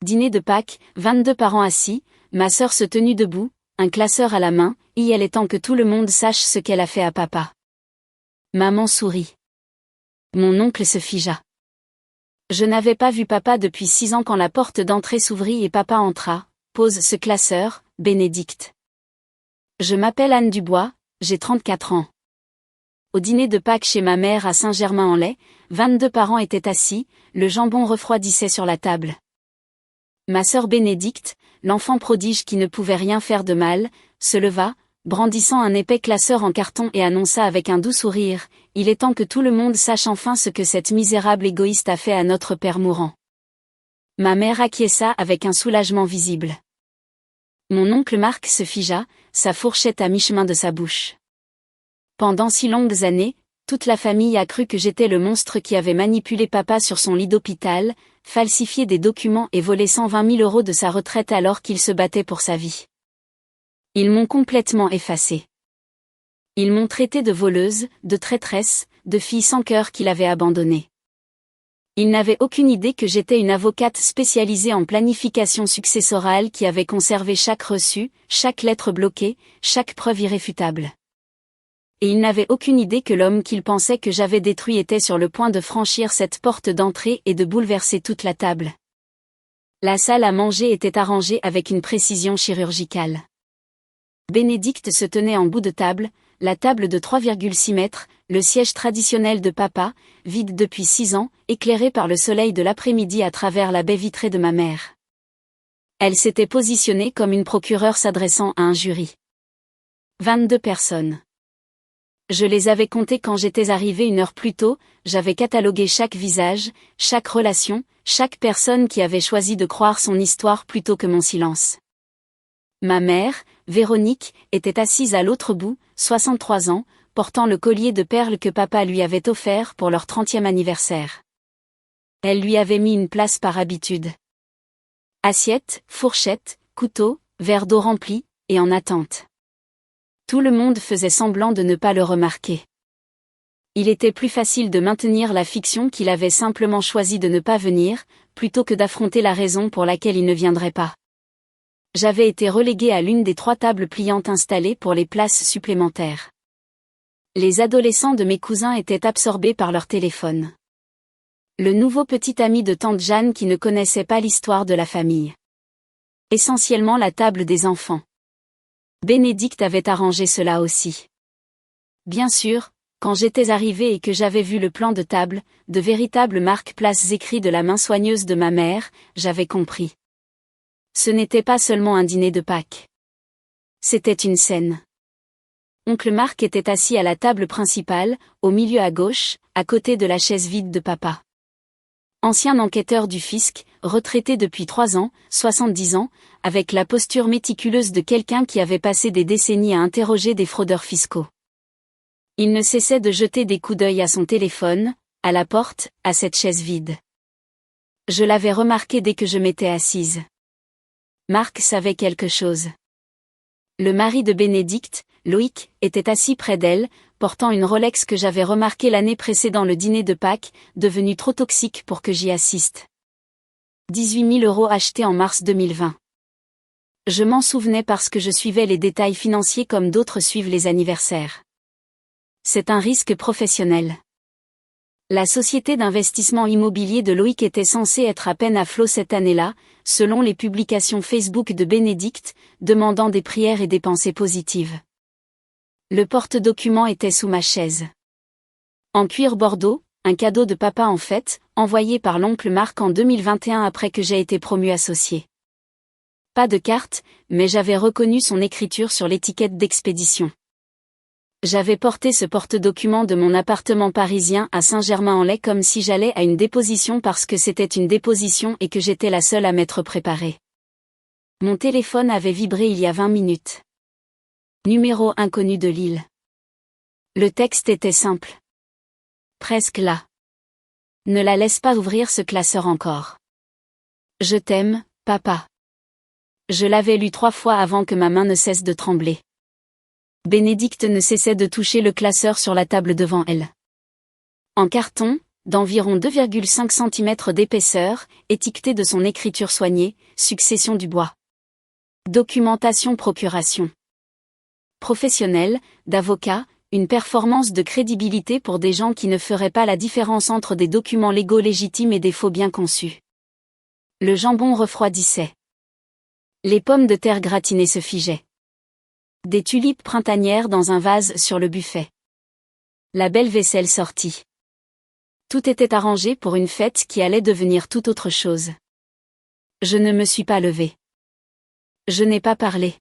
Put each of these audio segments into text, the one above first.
Dîner de Pâques, 22 parents assis, ma sœur se tenue debout, un classeur à la main, il est temps que tout le monde sache ce qu'elle a fait à papa. Maman sourit. Mon oncle se figea. Je n'avais pas vu papa depuis 6 ans quand la porte d'entrée s'ouvrit et papa entra, pose ce classeur, Bénédicte. Je m'appelle Anne Dubois, j'ai 34 ans. Au dîner de Pâques chez ma mère à Saint-Germain-en-Laye, 22 parents étaient assis, le jambon refroidissait sur la table. Ma sœur Bénédicte, l'enfant prodige qui ne pouvait rien faire de mal, se leva, brandissant un épais classeur en carton et annonça avec un doux sourire, « Il est temps que tout le monde sache enfin ce que cette misérable égoïste a fait à notre père mourant. » Ma mère acquiesça avec un soulagement visible. Mon oncle Marc se figea, sa fourchette à mi-chemin de sa bouche. Pendant si longues années, toute la famille a cru que j'étais le monstre qui avait manipulé papa sur son lit d'hôpital, falsifié des documents et volé 120 000 € de sa retraite alors qu'il se battait pour sa vie. Ils m'ont complètement effacée. Ils m'ont traité de voleuse, de traîtresse, de fille sans cœur qu'il avait abandonnée. Ils n'avaient aucune idée que j'étais une avocate spécialisée en planification successorale qui avait conservé chaque reçu, chaque lettre bloquée, chaque preuve irréfutable. Et ils n'avaient aucune idée que l'homme qu'ils pensaient que j'avais détruit était sur le point de franchir cette porte d'entrée et de bouleverser toute la table. La salle à manger était arrangée avec une précision chirurgicale. Bénédicte se tenait en bout de table, la table de 3,6 mètres, le siège traditionnel de papa, vide depuis 6 ans, éclairé par le soleil de l'après-midi à travers la baie vitrée de ma mère. Elle s'était positionnée comme une procureure s'adressant à un jury. 22 personnes. Je les avais comptées quand j'étais arrivée 1 heure plus tôt, j'avais catalogué chaque visage, chaque relation, chaque personne qui avait choisi de croire son histoire plutôt que mon silence. Ma mère, Véronique, était assise à l'autre bout, 63 ans, portant le collier de perles que papa lui avait offert pour leur 30e anniversaire. Elle lui avait mis une place par habitude. Assiette, fourchette, couteau, verre d'eau rempli, et en attente. Tout le monde faisait semblant de ne pas le remarquer. Il était plus facile de maintenir la fiction qu'il avait simplement choisi de ne pas venir, plutôt que d'affronter la raison pour laquelle il ne viendrait pas. J'avais été reléguée à l'une des 3 tables pliantes installées pour les places supplémentaires. Les adolescents de mes cousins étaient absorbés par leur téléphone. Le nouveau petit ami de tante Jeanne qui ne connaissait pas l'histoire de la famille. Essentiellement la table des enfants. Bénédicte avait arrangé cela aussi. Bien sûr, quand j'étais arrivée et que j'avais vu le plan de table, de véritables marque-places écrits de la main soigneuse de ma mère, j'avais compris. Ce n'était pas seulement un dîner de Pâques. C'était une scène. Oncle Marc était assis à la table principale, au milieu à gauche, à côté de la chaise vide de papa. Ancien enquêteur du fisc, retraité depuis 3 ans, 70 ans, avec la posture méticuleuse de quelqu'un qui avait passé des décennies à interroger des fraudeurs fiscaux. Il ne cessait de jeter des coups d'œil à son téléphone, à la porte, à cette chaise vide. Je l'avais remarqué dès que je m'étais assise. Marc savait quelque chose. Le mari de Bénédicte, Loïc, était assis près d'elle, portant une Rolex que j'avais remarquée l'année précédant le dîner de Pâques, devenue trop toxique pour que j'y assiste. 18 000 € achetés en mars 2020. Je m'en souvenais parce que je suivais les détails financiers comme d'autres suivent les anniversaires. C'est un risque professionnel. La société d'investissement immobilier de Loïc était censée être à peine à flot cette année-là, selon les publications Facebook de Bénédicte, demandant des prières et des pensées positives. Le porte-document était sous ma chaise. En cuir bordeaux, un cadeau de papa en fait, envoyé par l'oncle Marc en 2021 après que j'ai été promue associée. Pas de carte, mais j'avais reconnu son écriture sur l'étiquette d'expédition. J'avais porté ce porte-document de mon appartement parisien à Saint-Germain-en-Laye comme si j'allais à une déposition parce que c'était une déposition et que j'étais la seule à m'être préparée. Mon téléphone avait vibré il y a 20 minutes. Numéro inconnu de Lille. Le texte était simple. Presque là. Ne la laisse pas ouvrir ce classeur encore. Je t'aime, papa. Je l'avais lu 3 fois avant que ma main ne cesse de trembler. Bénédicte ne cessait de toucher le classeur sur la table devant elle. En carton, d'environ 2,5 cm d'épaisseur, étiqueté de son écriture soignée, Succession du bois. Documentation procuration. Professionnel, d'avocat, une performance de crédibilité pour des gens qui ne feraient pas la différence entre des documents légaux légitimes et des faux bien conçus. Le jambon refroidissait. Les pommes de terre gratinées se figeaient. Des tulipes printanières dans un vase sur le buffet. La belle vaisselle sortit. Tout était arrangé pour une fête qui allait devenir tout autre chose. Je ne me suis pas levée. Je n'ai pas parlé.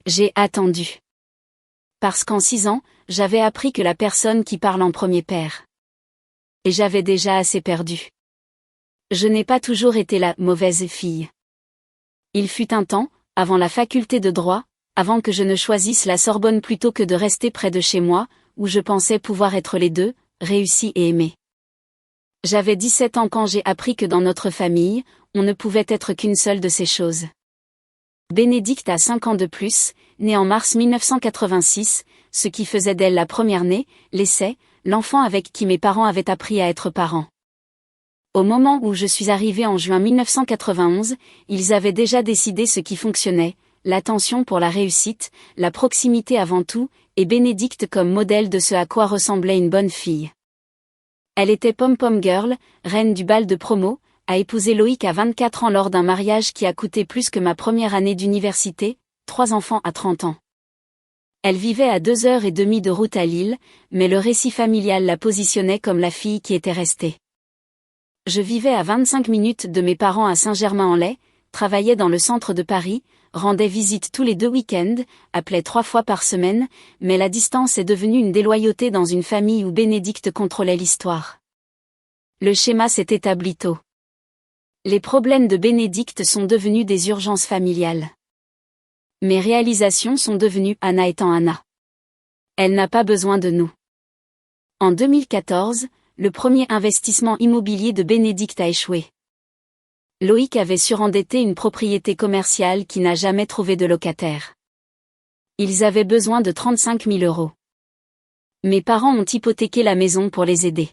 J'ai attendu. Parce qu'en 6 ans, j'avais appris que la personne qui parle en premier perd. Et j'avais déjà assez perdu. Je n'ai pas toujours été la mauvaise fille. Il fut un temps, avant la faculté de droit, avant que je ne choisisse la Sorbonne plutôt que de rester près de chez moi, où je pensais pouvoir être les deux, réussi et aimé. J'avais 17 ans quand j'ai appris que dans notre famille, on ne pouvait être qu'une seule de ces choses. Bénédicte a 5 ans de plus, née en mars 1986, ce qui faisait d'elle la première-née, l'essai, l'enfant avec qui mes parents avaient appris à être parents. Au moment où je suis arrivée en juin 1991, ils avaient déjà décidé ce qui fonctionnait, l'attention pour la réussite, la proximité avant tout, et Bénédicte comme modèle de ce à quoi ressemblait une bonne fille. Elle était pom-pom girl, reine du bal de promo, a épousé Loïc à 24 ans lors d'un mariage qui a coûté plus que ma première année d'université, 3 enfants à 30 ans. Elle vivait à 2h30 de route à Lille, mais le récit familial la positionnait comme la fille qui était restée. Je vivais à 25 minutes de mes parents à Saint-Germain-en-Laye, travaillais dans le centre de Paris, rendais visite tous les 2 week-ends, appelais 3 fois par semaine, mais la distance est devenue une déloyauté dans une famille où Bénédicte contrôlait l'histoire. Le schéma s'est établi tôt. Les problèmes de Bénédicte sont devenus des urgences familiales. Mes réalisations sont devenues Anna étant Anna. Elle n'a pas besoin de nous. En 2014, le premier investissement immobilier de Bénédicte a échoué. Loïc avait surendetté une propriété commerciale qui n'a jamais trouvé de locataire. Ils avaient besoin de 35 000 €. Mes parents ont hypothéqué la maison pour les aider.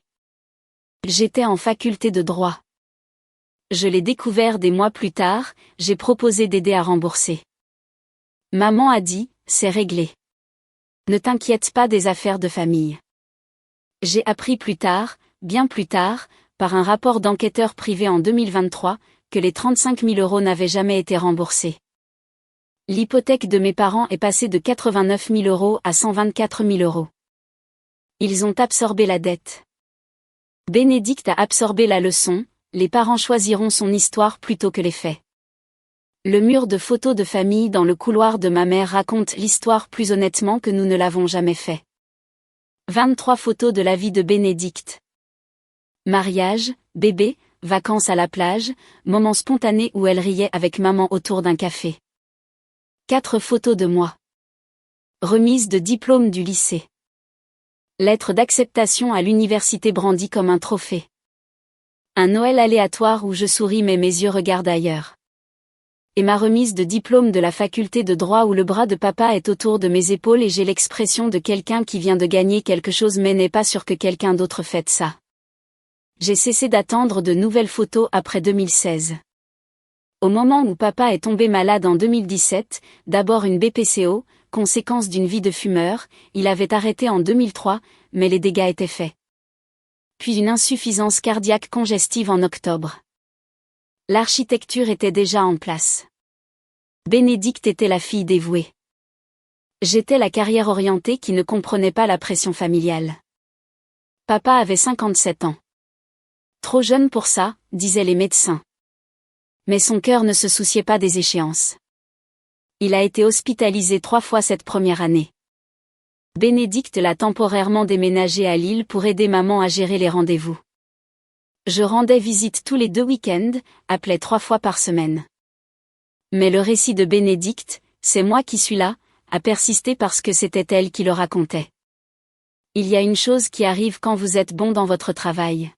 J'étais en faculté de droit. Je l'ai découvert des mois plus tard, j'ai proposé d'aider à rembourser. Maman a dit, c'est réglé. Ne t'inquiète pas des affaires de famille. J'ai appris plus tard, bien plus tard, par un rapport d'enquêteur privé en 2023, que les 35 000 € n'avaient jamais été remboursés. L'hypothèque de mes parents est passée de 89 000 € à 124 000 €. Ils ont absorbé la dette. Bénédicte a absorbé la leçon, les parents choisiront son histoire plutôt que les faits. Le mur de photos de famille dans le couloir de ma mère raconte l'histoire plus honnêtement que nous ne l'avons jamais fait. 23 photos de la vie de Bénédicte. Mariage, bébé, vacances à la plage, moments spontanés où elle riait avec maman autour d'un café. 4 photos de moi. Remise de diplôme du lycée. Lettre d'acceptation à l'université brandie comme un trophée. Un Noël aléatoire où je souris mais mes yeux regardent ailleurs. Et ma remise de diplôme de la faculté de droit où le bras de papa est autour de mes épaules et j'ai l'expression de quelqu'un qui vient de gagner quelque chose mais n'est pas sûr que quelqu'un d'autre fête ça. J'ai cessé d'attendre de nouvelles photos après 2016. Au moment où papa est tombé malade en 2017, d'abord une BPCO, conséquence d'une vie de fumeur, il avait arrêté en 2003, mais les dégâts étaient faits. Puis une insuffisance cardiaque congestive en octobre. L'architecture était déjà en place. Bénédicte était la fille dévouée. J'étais la carrière orientée qui ne comprenait pas la pression familiale. Papa avait 57 ans. Trop jeune pour ça, disaient les médecins. Mais son cœur ne se souciait pas des échéances. Il a été hospitalisé 3 fois cette première année. Bénédicte l'a temporairement déménagé à Lille pour aider maman à gérer les rendez-vous. Je rendais visite tous les 2 week-ends, appelais 3 fois par semaine. Mais le récit de Bénédicte, c'est moi qui suis là, a persisté parce que c'était elle qui le racontait. Il y a une chose qui arrive quand vous êtes bon dans votre travail.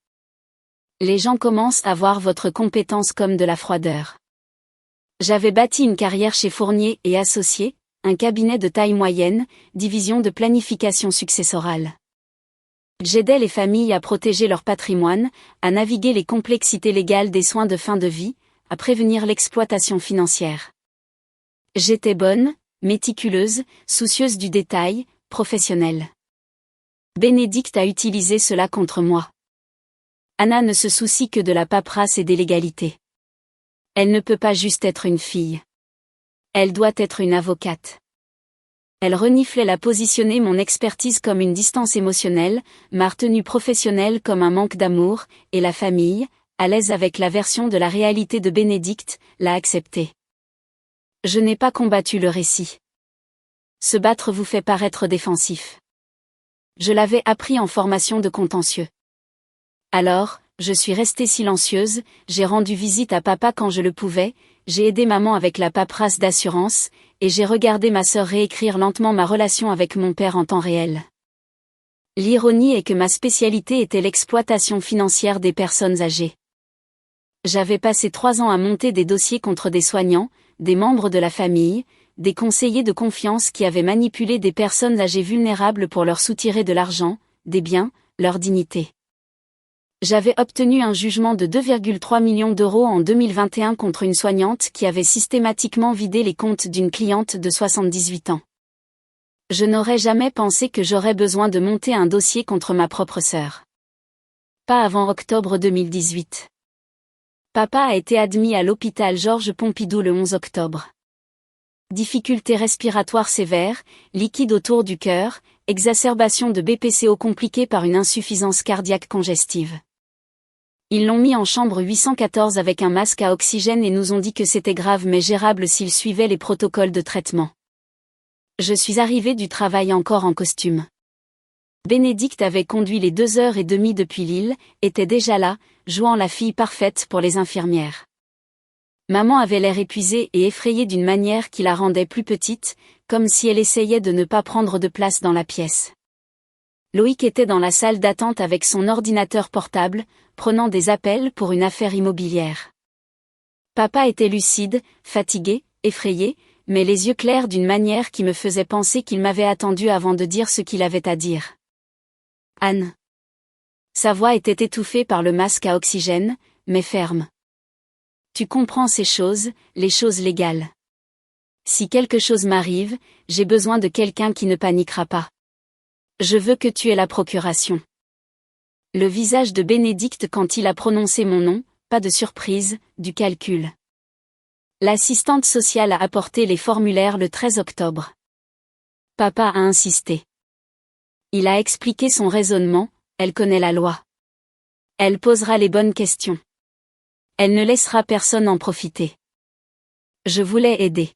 Les gens commencent à voir votre compétence comme de la froideur. J'avais bâti une carrière chez Fournier et Associés, un cabinet de taille moyenne, division de planification successorale. J'aidais les familles à protéger leur patrimoine, à naviguer les complexités légales des soins de fin de vie, à prévenir l'exploitation financière. J'étais bonne, méticuleuse, soucieuse du détail, professionnelle. Bénédicte a utilisé cela contre moi. Anna ne se soucie que de la paperasse et des légalités. Elle ne peut pas juste être une fille. Elle doit être une avocate. Elle reniflait la positionner mon expertise comme une distance émotionnelle, ma retenue professionnelle comme un manque d'amour, et la famille, à l'aise avec la version de la réalité de Bénédicte, l'a acceptée. Je n'ai pas combattu le récit. Se battre vous fait paraître défensif. Je l'avais appris en formation de contentieux. Alors, je suis restée silencieuse, j'ai rendu visite à papa quand je le pouvais, j'ai aidé maman avec la paperasse d'assurance, et j'ai regardé ma sœur réécrire lentement ma relation avec mon père en temps réel. L'ironie est que ma spécialité était l'exploitation financière des personnes âgées. J'avais passé 3 ans à monter des dossiers contre des soignants, des membres de la famille, des conseillers de confiance qui avaient manipulé des personnes âgées vulnérables pour leur soutirer de l'argent, des biens, leur dignité. J'avais obtenu un jugement de 2,3 millions d'euros en 2021 contre une soignante qui avait systématiquement vidé les comptes d'une cliente de 78 ans. Je n'aurais jamais pensé que j'aurais besoin de monter un dossier contre ma propre sœur. Pas avant octobre 2018. Papa a été admis à l'hôpital Georges Pompidou le 11 octobre. Difficultés respiratoires sévères, liquide autour du cœur, exacerbation de BPCO compliquée par une insuffisance cardiaque congestive. Ils l'ont mis en chambre 814 avec un masque à oxygène et nous ont dit que c'était grave mais gérable s'il suivait les protocoles de traitement. Je suis arrivée du travail encore en costume. Bénédicte avait conduit les 2h30 depuis Lille, était déjà là, jouant la fille parfaite pour les infirmières. Maman avait l'air épuisée et effrayée d'une manière qui la rendait plus petite, comme si elle essayait de ne pas prendre de place dans la pièce. Loïc était dans la salle d'attente avec son ordinateur portable, prenant des appels pour une affaire immobilière. Papa était lucide, fatigué, effrayé, mais les yeux clairs d'une manière qui me faisait penser qu'il m'avait attendu avant de dire ce qu'il avait à dire. Anne. Sa voix était étouffée par le masque à oxygène, mais ferme. Tu comprends ces choses, les choses légales. Si quelque chose m'arrive, j'ai besoin de quelqu'un qui ne paniquera pas. Je veux que tu aies la procuration. Le visage de Bénédicte quand il a prononcé mon nom, pas de surprise, du calcul. L'assistante sociale a apporté les formulaires le 13 octobre. Papa a insisté. Il a expliqué son raisonnement, elle connaît la loi. Elle posera les bonnes questions. Elle ne laissera personne en profiter. Je voulais aider.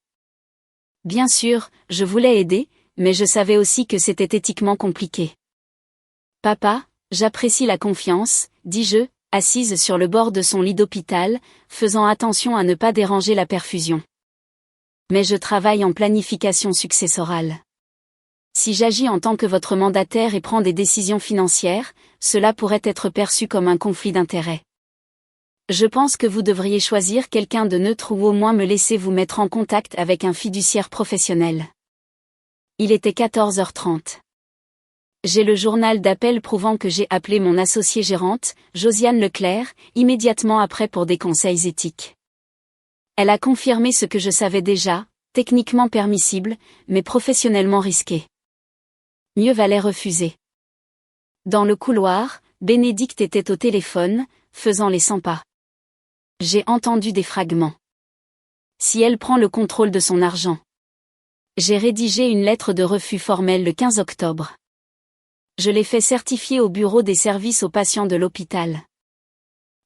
Bien sûr, je voulais aider, mais je savais aussi que c'était éthiquement compliqué. Papa, j'apprécie la confiance, dis-je, assise sur le bord de son lit d'hôpital, faisant attention à ne pas déranger la perfusion. Mais je travaille en planification successorale. Si j'agis en tant que votre mandataire et prends des décisions financières, cela pourrait être perçu comme un conflit d'intérêts. Je pense que vous devriez choisir quelqu'un de neutre ou au moins me laisser vous mettre en contact avec un fiduciaire professionnel. Il était 14h30. J'ai le journal d'appel prouvant que j'ai appelé mon associée gérante, Josiane Leclerc, immédiatement après pour des conseils éthiques. Elle a confirmé ce que je savais déjà, techniquement permissible, mais professionnellement risqué. Mieux valait refuser. Dans le couloir, Bénédicte était au téléphone, faisant les 100 pas. J'ai entendu des fragments. Si elle prend le contrôle de son argent. J'ai rédigé une lettre de refus formelle le 15 octobre. Je l'ai fait certifier au bureau des services aux patients de l'hôpital.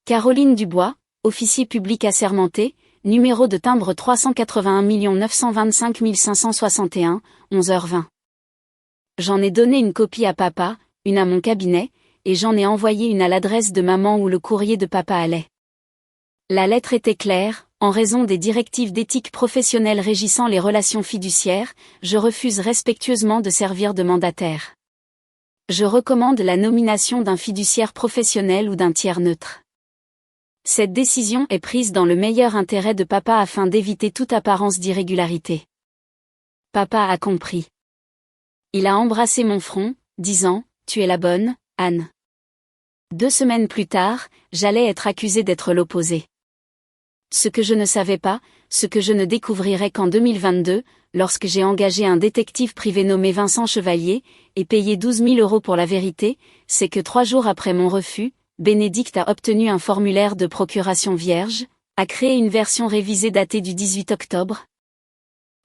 Caroline Dubois, officier public assermenté, numéro de timbre 381 925 561, 11h20. J'en ai donné une copie à papa, une à mon cabinet, et j'en ai envoyé une à l'adresse de maman où le courrier de papa allait. La lettre était claire, en raison des directives d'éthique professionnelle régissant les relations fiduciaires, je refuse respectueusement de servir de mandataire. Je recommande la nomination d'un fiduciaire professionnel ou d'un tiers neutre. Cette décision est prise dans le meilleur intérêt de papa afin d'éviter toute apparence d'irrégularité. Papa a compris. Il a embrassé mon front, disant « Tu es la bonne, Anne. 2 semaines plus tard, j'allais être accusée d'être l'opposé. Ce que je ne savais pas, ce que je ne découvrirais qu'en 2022, lorsque j'ai engagé un détective privé nommé Vincent Chevalier, et payé 12 000 € pour la vérité, c'est que 3 jours après mon refus, Bénédicte a obtenu un formulaire de procuration vierge, a créé une version révisée datée du 18 octobre,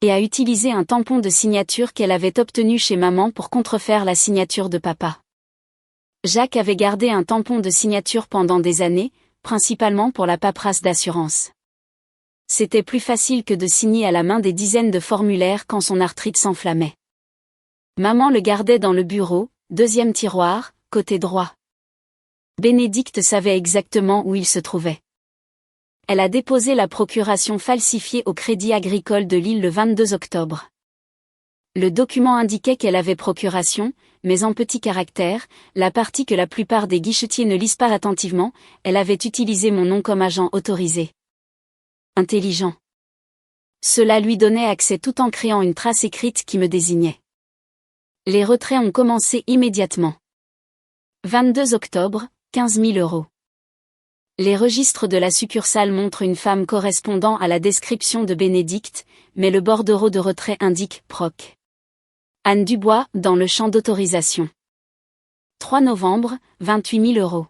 et a utilisé un tampon de signature qu'elle avait obtenu chez maman pour contrefaire la signature de papa. Jacques avait gardé un tampon de signature pendant des années, principalement pour la paperasse d'assurance. C'était plus facile que de signer à la main des dizaines de formulaires quand son arthrite s'enflammait. Maman le gardait dans le bureau, 2e tiroir, côté droit. Bénédicte savait exactement où il se trouvait. Elle a déposé la procuration falsifiée au Crédit Agricole de Lille le 22 octobre. Le document indiquait qu'elle avait procuration, mais en petits caractères, la partie que la plupart des guichetiers ne lisent pas attentivement, elle avait utilisé mon nom comme agent autorisé. Intelligent. Cela lui donnait accès tout en créant une trace écrite qui me désignait. Les retraits ont commencé immédiatement. 22 octobre, 15 000 €. Les registres de la succursale montrent une femme correspondant à la description de Bénédicte, mais le bordereau de retrait indique « Proc. Anne Dubois » dans le champ d'autorisation. 3 novembre, 28 000 €.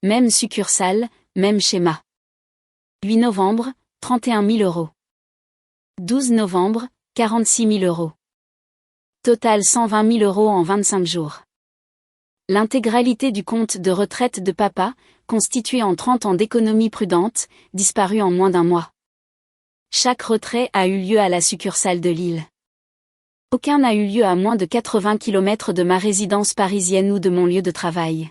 Même succursale, même schéma. 8 novembre, 31 000 €. 12 novembre, 46 000 €. Total 120 000 € en 25 jours. L'intégralité du compte de retraite de papa, constitué en 30 ans d'économie prudente, disparu en moins d'un mois. Chaque retrait a eu lieu à la succursale de Lille. Aucun n'a eu lieu à moins de 80 km de ma résidence parisienne ou de mon lieu de travail.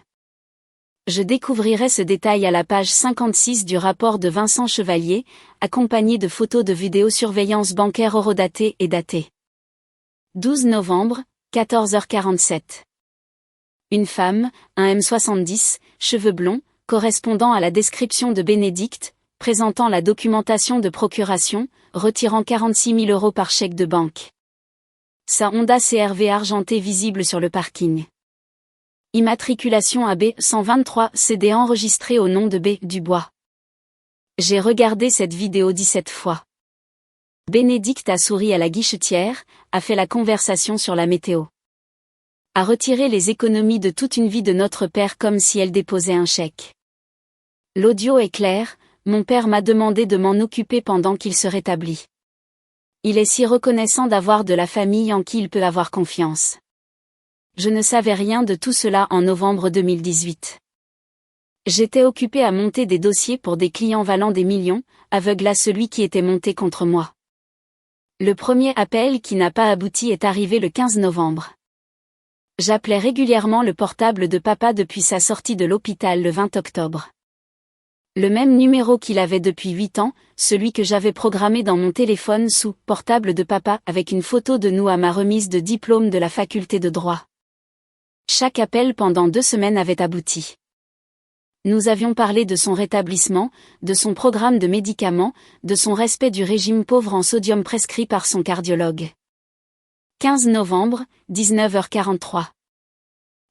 Je découvrirai ce détail à la page 56 du rapport de Vincent Chevalier, accompagné de photos de vidéosurveillance bancaire horodatées et datées. 12 novembre, 14h47. Une femme, un M70, cheveux blonds, correspondant à la description de Bénédicte, présentant la documentation de procuration, retirant 46 000 € par chèque de banque. Sa Honda CR-V argentée visible sur le parking. Immatriculation AB 123 CD enregistrée au nom de B. Dubois. J'ai regardé cette vidéo 17 fois. Bénédicte a souri à la guichetière, a fait la conversation sur la météo. A retiré les économies de toute une vie de notre père comme si elle déposait un chèque. L'audio est clair, mon père m'a demandé de m'en occuper pendant qu'il se rétablit. Il est si reconnaissant d'avoir de la famille en qui il peut avoir confiance. Je ne savais rien de tout cela en novembre 2018. J'étais occupé à monter des dossiers pour des clients valant des millions, aveugle à celui qui était monté contre moi. Le premier appel qui n'a pas abouti est arrivé le 15 novembre. J'appelais régulièrement le portable de papa depuis sa sortie de l'hôpital le 20 octobre. Le même numéro qu'il avait depuis 8 ans, celui que j'avais programmé dans mon téléphone sous « portable de papa » avec une photo de nous à ma remise de diplôme de la faculté de droit. Chaque appel pendant 2 semaines avait abouti. Nous avions parlé de son rétablissement, de son programme de médicaments, de son respect du régime pauvre en sodium prescrit par son cardiologue. 15 novembre, 19h43.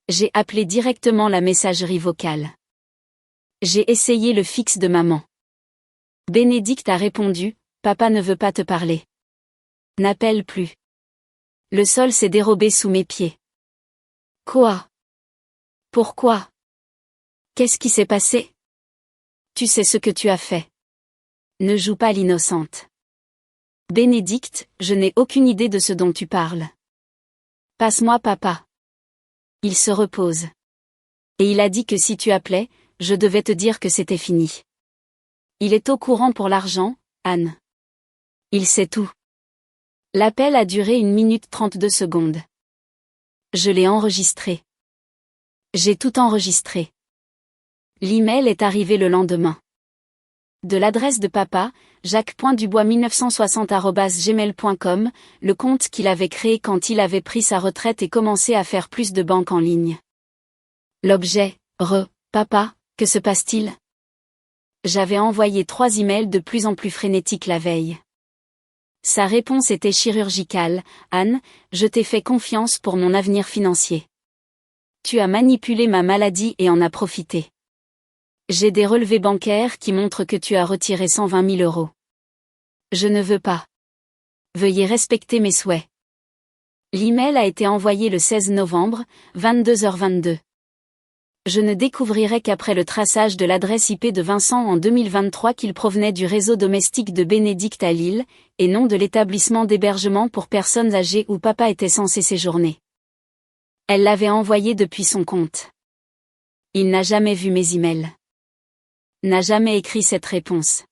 J'ai appelé directement la messagerie vocale. J'ai essayé le fixe de maman. Bénédicte a répondu, « Papa ne veut pas te parler. N'appelle plus. » Le sol s'est dérobé sous mes pieds. Quoi? Pourquoi? Qu'est-ce qui s'est passé? Tu sais ce que tu as fait. Ne joue pas l'innocente. Bénédicte, je n'ai aucune idée de ce dont tu parles. Passe-moi papa. Il se repose. Et il a dit que si tu appelais, je devais te dire que c'était fini. Il est au courant pour l'argent, Anne. Il sait tout. L'appel a duré 1 minute 32 secondes. Je l'ai enregistré. J'ai tout enregistré. L'email est arrivé le lendemain. De l'adresse de papa, jacques.dubois1960@gmail.com, le compte qu'il avait créé quand il avait pris sa retraite et commencé à faire plus de banques en ligne. L'objet, papa, que se passe-t-il? J'avais envoyé 3 emails de plus en plus frénétiques la veille. Sa réponse était chirurgicale, Anne, je t'ai fait confiance pour mon avenir financier. Tu as manipulé ma maladie et en as profité. J'ai des relevés bancaires qui montrent que tu as retiré 120 000 euros. Je ne veux pas. Veuillez respecter mes souhaits. L'email a été envoyé le 16 novembre, 22h22. Je ne découvrirai qu'après le traçage de l'adresse IP de Vincent en 2023 qu'il provenait du réseau domestique de Bénédicte à Lille, et non de l'établissement d'hébergement pour personnes âgées où papa était censé séjourner. Elle l'avait envoyé depuis son compte. Il n'a jamais vu mes emails. N'a jamais écrit cette réponse.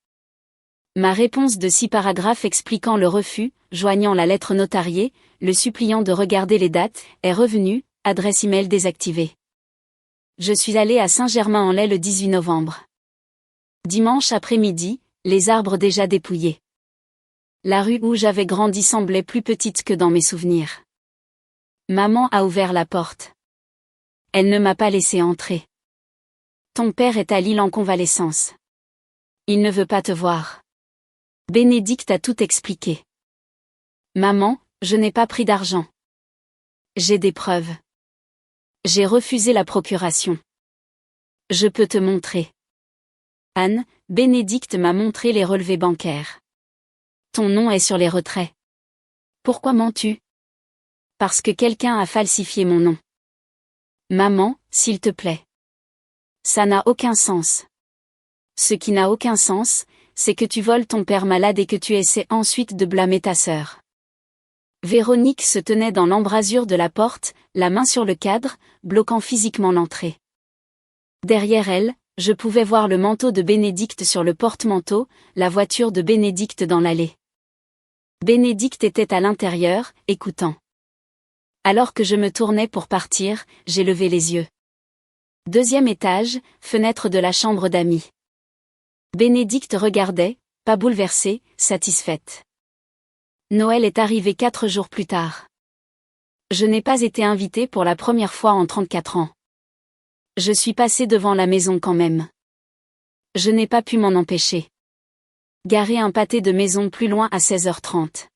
Ma réponse de 6 paragraphes expliquant le refus, joignant la lettre notariée, le suppliant de regarder les dates, est revenue, adresse email désactivée. Je suis allée à Saint-Germain-en-Laye le 18 novembre. Dimanche après-midi, les arbres déjà dépouillés. La rue où j'avais grandi semblait plus petite que dans mes souvenirs. Maman a ouvert la porte. Elle ne m'a pas laissé entrer. Ton père est à Lille en convalescence. Il ne veut pas te voir. Bénédicte a tout expliqué. Maman, je n'ai pas pris d'argent. J'ai des preuves. J'ai refusé la procuration. Je peux te montrer. Anne, Bénédicte m'a montré les relevés bancaires. Ton nom est sur les retraits. Pourquoi mens-tu? Parce que quelqu'un a falsifié mon nom. Maman, s'il te plaît. Ça n'a aucun sens. Ce qui n'a aucun sens, c'est que tu voles ton père malade et que tu essaies ensuite de blâmer ta sœur. Véronique se tenait dans l'embrasure de la porte, la main sur le cadre, bloquant physiquement l'entrée. Derrière elle, je pouvais voir le manteau de Bénédicte sur le porte-manteau, la voiture de Bénédicte dans l'allée. Bénédicte était à l'intérieur, écoutant. Alors que je me tournais pour partir, j'ai levé les yeux. 2e étage, fenêtre de la chambre d'amis. Bénédicte regardait, pas bouleversée, satisfaite. Noël est arrivé 4 jours plus tard. Je n'ai pas été invitée pour la première fois en 34 ans. Je suis passée devant la maison quand même. Je n'ai pas pu m'en empêcher. Garer un pâté de maison plus loin à 16h30.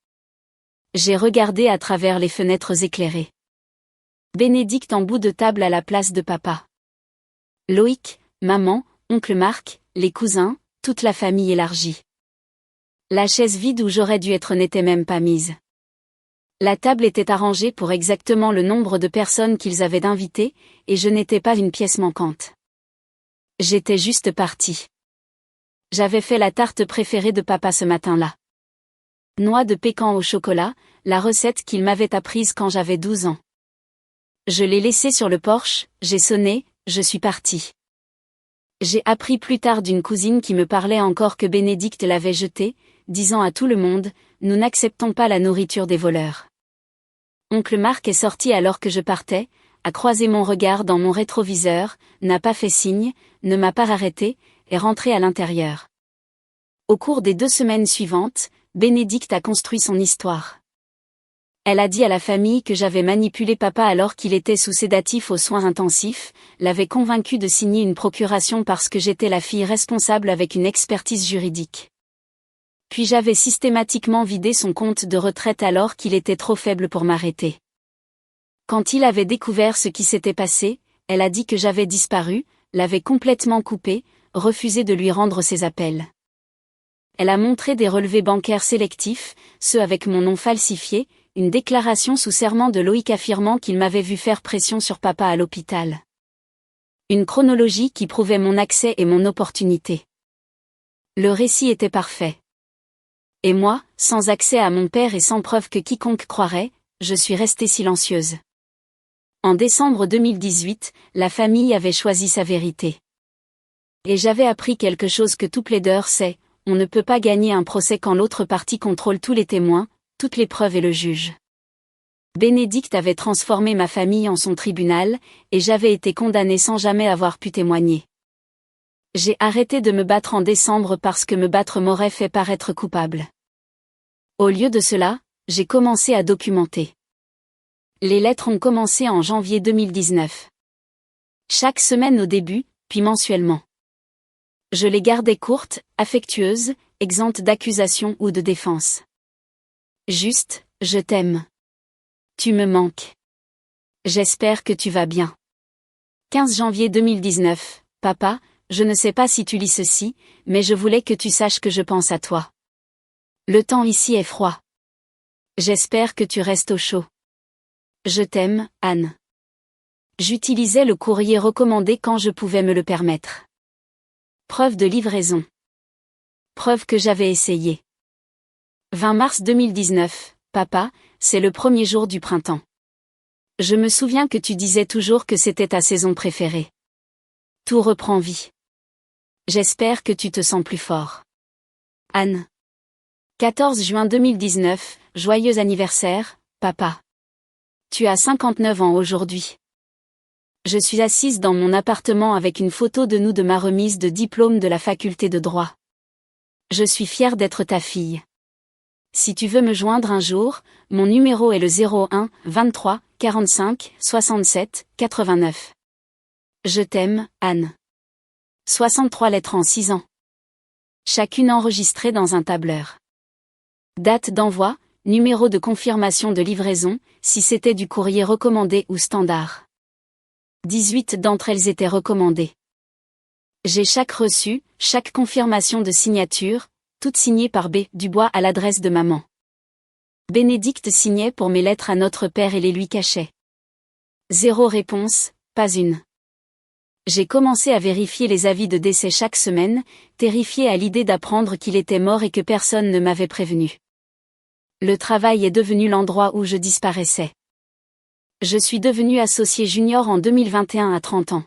J'ai regardé à travers les fenêtres éclairées. Bénédicte en bout de table à la place de papa. Loïc, maman, oncle Marc, les cousins, toute la famille élargie. La chaise vide où j'aurais dû être n'était même pas mise. La table était arrangée pour exactement le nombre de personnes qu'ils avaient d'invités, et je n'étais pas une pièce manquante. J'étais juste partie. J'avais fait la tarte préférée de papa ce matin-là. Noix de pécan au chocolat, la recette qu'il m'avait apprise quand j'avais 12 ans. Je l'ai laissée sur le porche, j'ai sonné, je suis partie. J'ai appris plus tard d'une cousine qui me parlait encore que Bénédicte l'avait jetée, disant à tout le monde, nous n'acceptons pas la nourriture des voleurs. Oncle Marc est sorti alors que je partais, a croisé mon regard dans mon rétroviseur, n'a pas fait signe, ne m'a pas arrêté, est rentré à l'intérieur. Au cours des 2 semaines suivantes, Bénédicte a construit son histoire. Elle a dit à la famille que j'avais manipulé papa alors qu'il était sous sédatif aux soins intensifs, l'avait convaincu de signer une procuration parce que j'étais la fille responsable avec une expertise juridique. Puis j'avais systématiquement vidé son compte de retraite alors qu'il était trop faible pour m'arrêter. Quand il avait découvert ce qui s'était passé, elle a dit que j'avais disparu, l'avait complètement coupé, refusé de lui rendre ses appels. Elle a montré des relevés bancaires sélectifs, ceux avec mon nom falsifié, une déclaration sous serment de Loïc affirmant qu'il m'avait vu faire pression sur papa à l'hôpital. Une chronologie qui prouvait mon accès et mon opportunité. Le récit était parfait. Et moi, sans accès à mon père et sans preuve que quiconque croirait, je suis restée silencieuse. En décembre 2018, la famille avait choisi sa vérité. Et j'avais appris quelque chose que tout plaideur sait, on ne peut pas gagner un procès quand l'autre partie contrôle tous les témoins, toutes les preuves et le juge. Bénédicte avait transformé ma famille en son tribunal, et j'avais été condamnée sans jamais avoir pu témoigner. J'ai arrêté de me battre en décembre parce que me battre m'aurait fait paraître coupable. Au lieu de cela, j'ai commencé à documenter. Les lettres ont commencé en janvier 2019. Chaque semaine au début, puis mensuellement. Je les gardais courtes, affectueuses, exemptes d'accusations ou de défense. Juste, je t'aime. Tu me manques. J'espère que tu vas bien. 15 janvier 2019. Papa, je ne sais pas si tu lis ceci, mais je voulais que tu saches que je pense à toi. Le temps ici est froid. J'espère que tu restes au chaud. Je t'aime, Anne. J'utilisais le courrier recommandé quand je pouvais me le permettre. Preuve de livraison. Preuve que j'avais essayé. 20 mars 2019. Papa, c'est le premier jour du printemps. Je me souviens que tu disais toujours que c'était ta saison préférée. Tout reprend vie. J'espère que tu te sens plus fort. Anne. 14 juin 2019, joyeux anniversaire, papa. Tu as 59 ans aujourd'hui. Je suis assise dans mon appartement avec une photo de nous de ma remise de diplôme de la faculté de droit. Je suis fière d'être ta fille. Si tu veux me joindre un jour, mon numéro est le 01 23 45 67 89. Je t'aime, Anne. 63 lettres en 6 ans. Chacune enregistrée dans un tableur. Date d'envoi, numéro de confirmation de livraison, si c'était du courrier recommandé ou standard. 18 d'entre elles étaient recommandées. J'ai chaque reçu, chaque confirmation de signature, toutes signées par B. Dubois à l'adresse de maman. Bénédicte signait pour mes lettres à notre père et les lui cachait. 0 réponse, pas une. J'ai commencé à vérifier les avis de décès chaque semaine, terrifiée à l'idée d'apprendre qu'il était mort et que personne ne m'avait prévenu. Le travail est devenu l'endroit où je disparaissais. Je suis devenue associée junior en 2021 à 30 ans.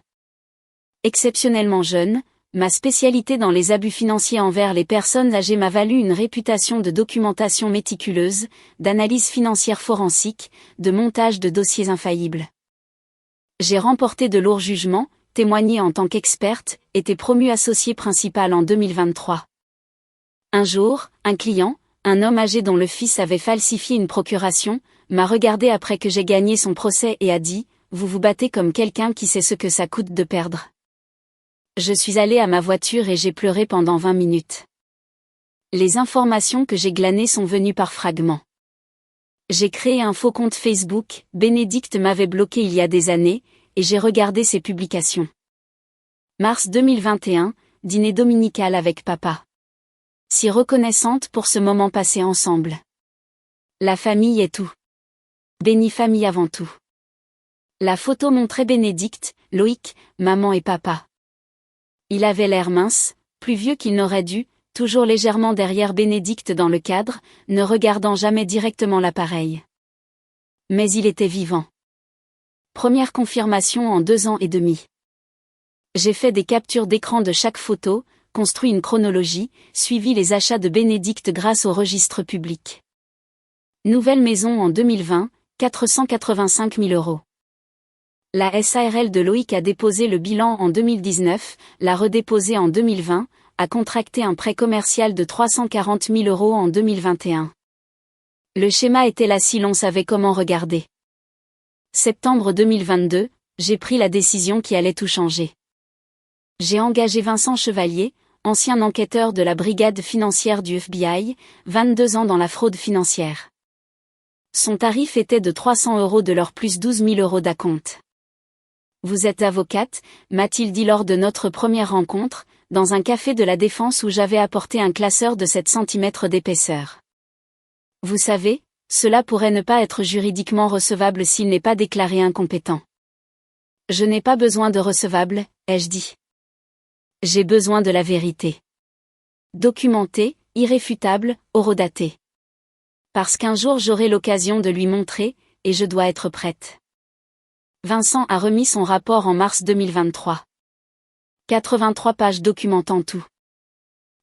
Exceptionnellement jeune, ma spécialité dans les abus financiers envers les personnes âgées m'a valu une réputation de documentation méticuleuse, d'analyse financière forensique, de montage de dossiers infaillibles. J'ai remporté de lourds jugements, témoigné en tant qu'experte, été promue associée principale en 2023. Un jour, un client, un homme âgé dont le fils avait falsifié une procuration, m'a regardé après que j'ai gagné son procès et a dit « Vous vous battez comme quelqu'un qui sait ce que ça coûte de perdre ». Je suis allée à ma voiture et j'ai pleuré pendant 20 minutes. Les informations que j'ai glanées sont venues par fragments. J'ai créé un faux compte Facebook, Bénédicte m'avait bloqué il y a des années, et j'ai regardé ses publications. Mars 2021, dîner dominical avec papa. Si reconnaissante pour ce moment passé ensemble. La famille est tout. Bénie famille avant tout. La photo montrait Bénédicte, Loïc, maman et papa. Il avait l'air mince, plus vieux qu'il n'aurait dû, toujours légèrement derrière Bénédicte dans le cadre, ne regardant jamais directement l'appareil. Mais il était vivant. Première confirmation en 2 ans et demi. J'ai fait des captures d'écran de chaque photo, construit une chronologie, suivi les achats de Bénédicte grâce au registre public. Nouvelle maison en 2020, 485 000 €. La SARL de Loïc a déposé le bilan en 2019, l'a redéposé en 2020, a contracté un prêt commercial de 340 000 € en 2021. Le schéma était là si l'on savait comment regarder. Septembre 2022, j'ai pris la décision qui allait tout changer. J'ai engagé Vincent Chevalier, ancien enquêteur de la brigade financière du FBI, 22 ans dans la fraude financière. Son tarif était de 300 € de l'heure plus 12 000 € d'acompte. Vous êtes avocate, m'a-t-il dit lors de notre première rencontre, dans un café de la Défense où j'avais apporté un classeur de 7 cm d'épaisseur. Vous savez, cela pourrait ne pas être juridiquement recevable s'il n'est pas déclaré incompétent. Je n'ai pas besoin de recevable, ai-je dit. J'ai besoin de la vérité. Documentée, irréfutable, horodatée. Parce qu'un jour j'aurai l'occasion de lui montrer, et je dois être prête. Vincent a remis son rapport en mars 2023. 83 pages documentant tout.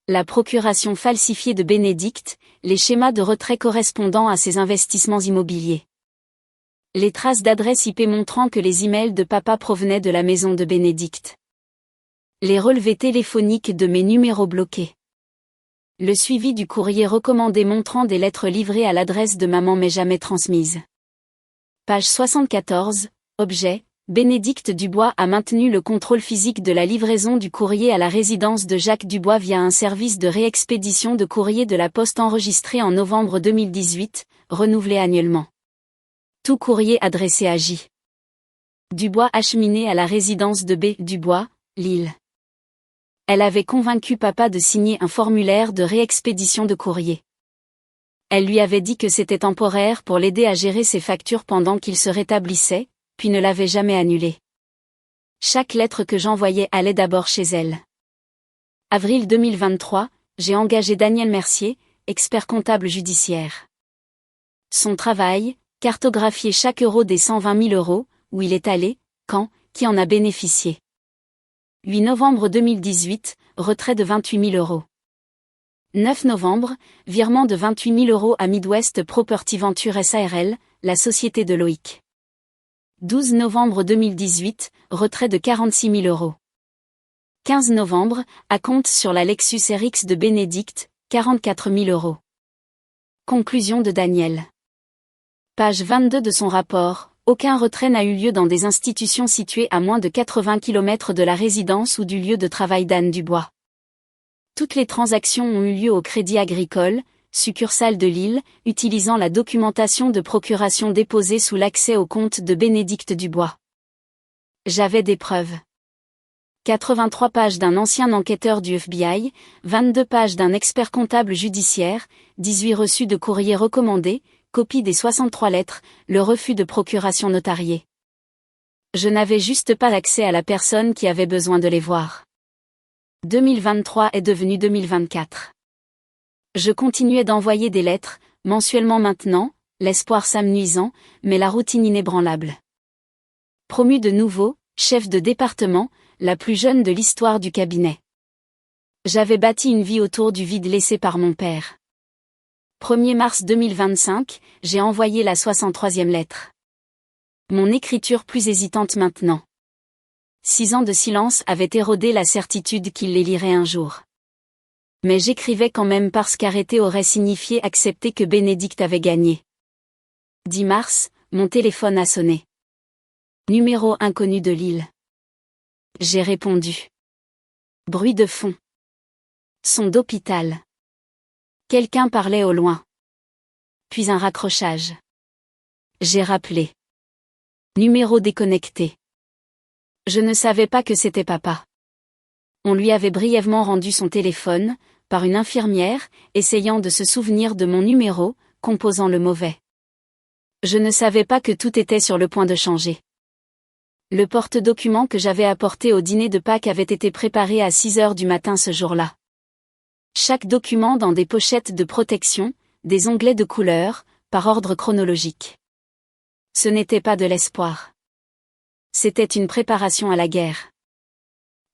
La procuration falsifiée de Bénédicte, les schémas de retrait correspondant à ses investissements immobiliers. Les traces d'adresse IP montrant que les emails de papa provenaient de la maison de Bénédicte. Les relevés téléphoniques de mes numéros bloqués. Le suivi du courrier recommandé montrant des lettres livrées à l'adresse de maman mais jamais transmises. Page 74, objet, Bénédicte Dubois a maintenu le contrôle physique de la livraison du courrier à la résidence de Jacques Dubois via un service de réexpédition de courrier de la Poste enregistré en novembre 2018, renouvelé annuellement. Tout courrier adressé à J. Dubois acheminé à la résidence de B. Dubois, Lille. Elle avait convaincu papa de signer un formulaire de réexpédition de courrier. Elle lui avait dit que c'était temporaire pour l'aider à gérer ses factures pendant qu'il se rétablissait, puis ne l'avait jamais annulé. Chaque lettre que j'envoyais allait d'abord chez elle. Avril 2023, j'ai engagé Daniel Mercier, expert comptable judiciaire. Son travail, cartographier chaque euro des 120 000 euros, où il est allé, quand, qui en a bénéficié. 8 novembre 2018, retrait de 28 000 euros. 9 novembre, virement de 28 000 euros à Midwest Property Venture SARL, la société de Loïc. 12 novembre 2018, retrait de 46 000 euros. 15 novembre, acompte sur la Lexus RX de Bénédicte, 44 000 euros. Conclusion de Daniel. Page 22 de son rapport. Aucun retrait n'a eu lieu dans des institutions situées à moins de 80 km de la résidence ou du lieu de travail d'Anne Dubois. Toutes les transactions ont eu lieu au Crédit Agricole, succursale de Lille, utilisant la documentation de procuration déposée sous l'accès au compte de Bénédicte Dubois. J'avais des preuves. 83 pages d'un ancien enquêteur du FBI, 22 pages d'un expert comptable judiciaire, 18 reçus de courrier recommandés, copie des 63 lettres, le refus de procuration notariée. Je n'avais juste pas accès à la personne qui avait besoin de les voir. 2023 est devenu 2024. Je continuais d'envoyer des lettres, mensuellement maintenant, l'espoir s'amenuisant, mais la routine inébranlable. Promu de nouveau, chef de département, la plus jeune de l'histoire du cabinet. J'avais bâti une vie autour du vide laissé par mon père. 1er mars 2025, j'ai envoyé la 63e lettre. Mon écriture plus hésitante maintenant. 6 ans de silence avaient érodé la certitude qu'il les lirait un jour. Mais j'écrivais quand même parce qu'arrêter aurait signifié accepter que Bénédicte avait gagné. 10 mars, mon téléphone a sonné. Numéro inconnu de Lille. J'ai répondu. Bruit de fond. Son d'hôpital. Quelqu'un parlait au loin. Puis un raccrochage. J'ai rappelé. Numéro déconnecté. Je ne savais pas que c'était papa. On lui avait brièvement rendu son téléphone, par une infirmière, essayant de se souvenir de mon numéro, composant le mauvais. Je ne savais pas que tout était sur le point de changer. Le porte-document que j'avais apporté au dîner de Pâques avait été préparé à 6 heures du matin ce jour-là. Chaque document dans des pochettes de protection, des onglets de couleur, par ordre chronologique. Ce n'était pas de l'espoir. C'était une préparation à la guerre.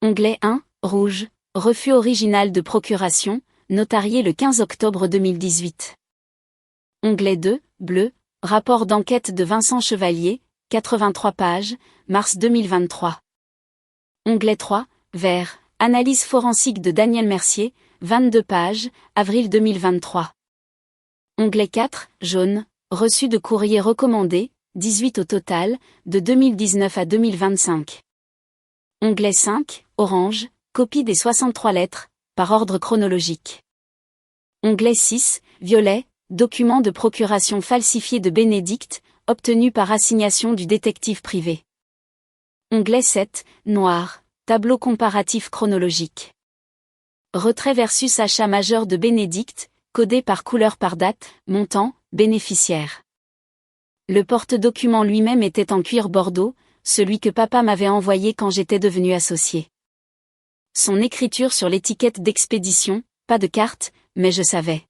Onglet 1, rouge, refus original de procuration, notarié le 15 octobre 2018. Onglet 2, bleu, rapport d'enquête de Vincent Chevalier, 83 pages, mars 2023. Onglet 3, vert, analyse forensique de Daniel Mercier, 22 pages, avril 2023. Onglet 4, jaune, reçu de courrier recommandé, 18 au total, de 2019 à 2025. Onglet 5, orange, copie des 63 lettres, par ordre chronologique. Onglet 6, violet, document de procuration falsifié de Bénédicte, obtenu par assignation du détective privé. Onglet 7, noir, tableau comparatif chronologique. Retrait versus achat majeur de Bénédicte, codé par couleur par date, montant, bénéficiaire. Le porte-document lui-même était en cuir bordeaux, celui que papa m'avait envoyé quand j'étais devenu associé. Son écriture sur l'étiquette d'expédition, pas de carte, mais je savais.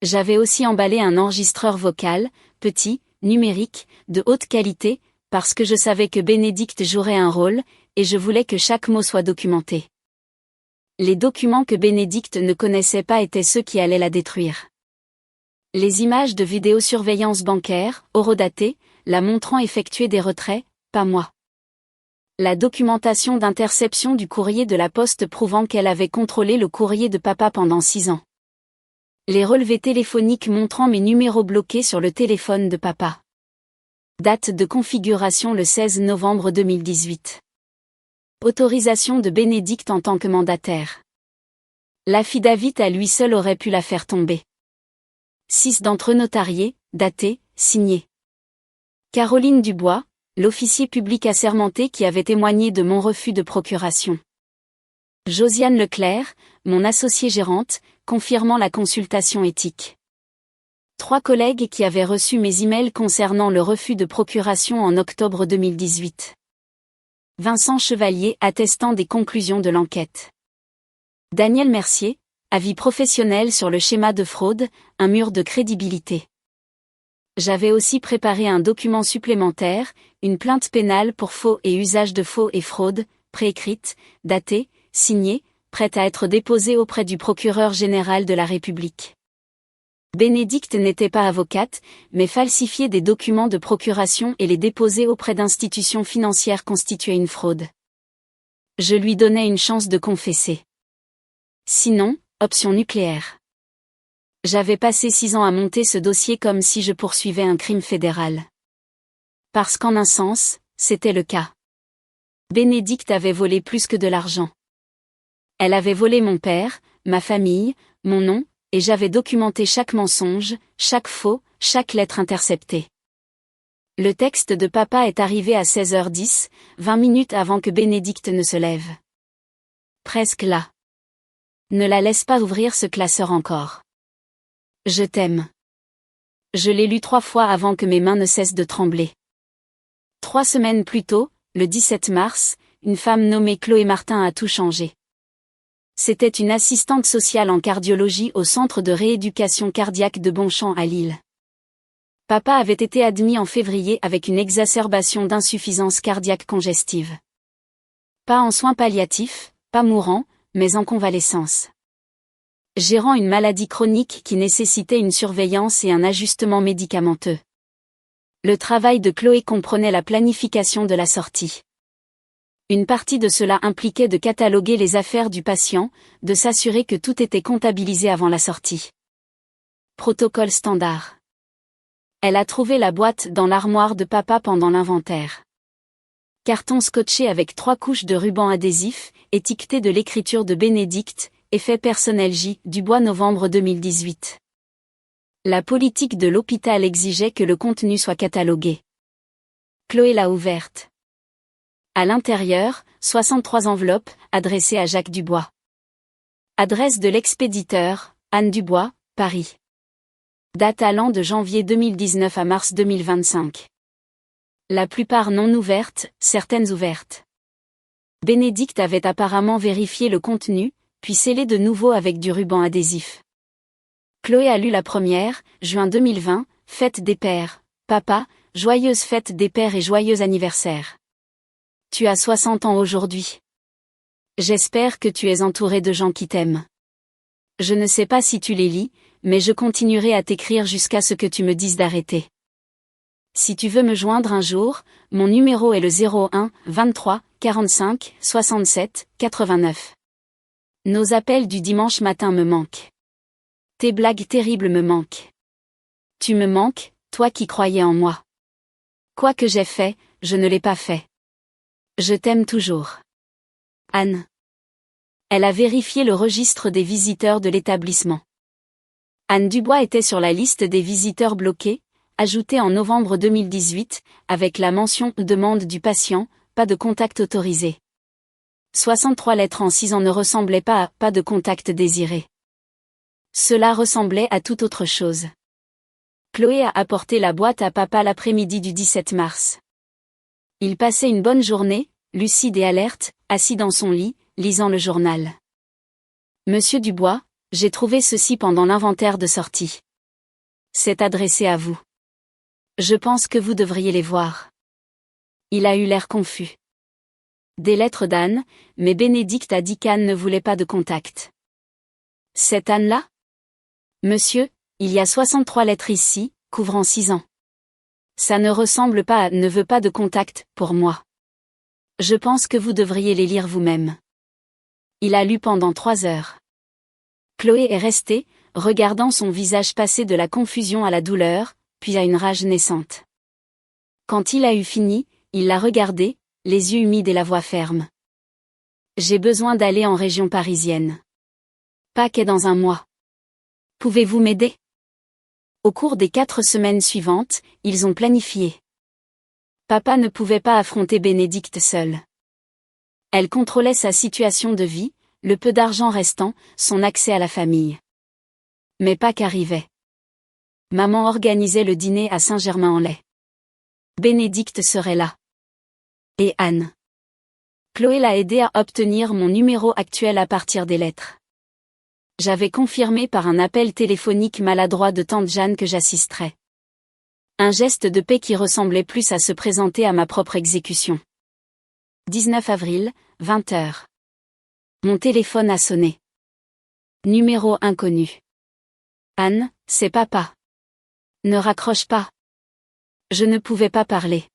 J'avais aussi emballé un enregistreur vocal, petit, numérique, de haute qualité, parce que je savais que Bénédicte jouerait un rôle, et je voulais que chaque mot soit documenté. Les documents que Bénédicte ne connaissait pas étaient ceux qui allaient la détruire. Les images de vidéosurveillance bancaire, horodatées, la montrant effectuer des retraits, pas moi. La documentation d'interception du courrier de la poste prouvant qu'elle avait contrôlé le courrier de papa pendant 6 ans. Les relevés téléphoniques montrant mes numéros bloqués sur le téléphone de papa. Date de configuration le 16 novembre 2018. Autorisation de Bénédicte en tant que mandataire. L'affidavit à lui seul aurait pu la faire tomber. 6 d'entre eux notariés, datés, signés. Caroline Dubois, l'officier public assermenté qui avait témoigné de mon refus de procuration. Josiane Leclerc, mon associée gérante, confirmant la consultation éthique. 3 collègues qui avaient reçu mes emails concernant le refus de procuration en octobre 2018. Vincent Chevalier attestant des conclusions de l'enquête. Daniel Mercier, avis professionnel sur le schéma de fraude, un mur de crédibilité. J'avais aussi préparé un document supplémentaire, une plainte pénale pour faux et usage de faux et fraude, préécrite, datée, signée, prête à être déposée auprès du procureur général de la République. Bénédicte n'était pas avocate, mais falsifiait des documents de procuration et les déposait auprès d'institutions financières constituait une fraude. Je lui donnais une chance de confesser. Sinon, option nucléaire. J'avais passé 6 ans à monter ce dossier comme si je poursuivais un crime fédéral. Parce qu'en un sens, c'était le cas. Bénédicte avait volé plus que de l'argent. Elle avait volé mon père, ma famille, mon nom, et j'avais documenté chaque mensonge, chaque faux, chaque lettre interceptée. Le texte de papa est arrivé à 16h10, 20 minutes avant que Bénédicte ne se lève. Presque là. Ne la laisse pas ouvrir ce classeur encore. Je t'aime. Je l'ai lu 3 fois avant que mes mains ne cessent de trembler. 3 semaines plus tôt, le 17 mars, une femme nommée Chloé Martin a tout changé. C'était une assistante sociale en cardiologie au centre de rééducation cardiaque de Bonchamp à Lille. Papa avait été admis en février avec une exacerbation d'insuffisance cardiaque congestive. Pas en soins palliatifs, pas mourant, mais en convalescence. Gérant une maladie chronique qui nécessitait une surveillance et un ajustement médicamenteux. Le travail de Chloé comprenait la planification de la sortie. Une partie de cela impliquait de cataloguer les affaires du patient, de s'assurer que tout était comptabilisé avant la sortie. Protocole standard. Elle a trouvé la boîte dans l'armoire de papa pendant l'inventaire. Carton scotché avec 3 couches de ruban adhésif, étiqueté de l'écriture de Bénédicte, effet personnel J. Dubois novembre 2018. La politique de l'hôpital exigeait que le contenu soit catalogué. Chloé l'a ouverte. À l'intérieur, 63 enveloppes, adressées à Jacques Dubois. Adresse de l'expéditeur, Anne Dubois, Paris. Date allant de janvier 2019 à mars 2025. La plupart non ouvertes, certaines ouvertes. Bénédicte avait apparemment vérifié le contenu, puis scellé de nouveau avec du ruban adhésif. Chloé a lu la première, juin 2020, fête des pères. Papa, joyeuse fête des pères et joyeux anniversaire. Tu as 60 ans aujourd'hui. J'espère que tu es entouré de gens qui t'aiment. Je ne sais pas si tu les lis, mais je continuerai à t'écrire jusqu'à ce que tu me dises d'arrêter. Si tu veux me joindre un jour, mon numéro est le 01 23 45 67 89. Nos appels du dimanche matin me manquent. Tes blagues terribles me manquent. Tu me manques, toi qui croyais en moi. Quoi que j'ai fait, je ne l'ai pas fait. Je t'aime toujours. Anne. Elle a vérifié le registre des visiteurs de l'établissement. Anne Dubois était sur la liste des visiteurs bloqués, ajoutée en novembre 2018, avec la mention « Demande du patient, pas de contact autorisé ». 63 lettres en 6 ans ne ressemblaient pas à « pas de contact désiré ». Cela ressemblait à toute autre chose. Chloé a apporté la boîte à papa l'après-midi du 17 mars. Il passait une bonne journée, lucide et alerte, assis dans son lit, lisant le journal. Monsieur Dubois, j'ai trouvé ceci pendant l'inventaire de sortie. C'est adressé à vous. Je pense que vous devriez les voir. Il a eu l'air confus. Des lettres d'Anne, mais Bénédicte a dit qu'Anne ne voulait pas de contact. Cette Anne-là? Monsieur, il y a 63 lettres ici, couvrant 6 ans. Ça ne ressemble pas à « ne veut pas de contact » pour moi. Je pense que vous devriez les lire vous-même. Il a lu pendant 3 heures. Chloé est restée, regardant son visage passer de la confusion à la douleur, puis à une rage naissante. Quand il a eu fini, il l'a regardé, les yeux humides et la voix ferme. J'ai besoin d'aller en région parisienne. Pâques est dans 1 mois. Pouvez-vous m'aider? Au cours des 4 semaines suivantes, ils ont planifié. Papa ne pouvait pas affronter Bénédicte seul. Elle contrôlait sa situation de vie, le peu d'argent restant, son accès à la famille. Mais Pâques arrivait. Maman organisait le dîner à Saint-Germain-en-Laye. Bénédicte serait là. Et Anne. Chloé l'a aidé à obtenir mon numéro actuel à partir des lettres. J'avais confirmé par un appel téléphonique maladroit de tante Jeanne que j'assisterais. Un geste de paix qui ressemblait plus à se présenter à ma propre exécution. 19 avril, 20h. Mon téléphone a sonné. Numéro inconnu. Anne, c'est papa. Ne raccroche pas. Je ne pouvais pas parler.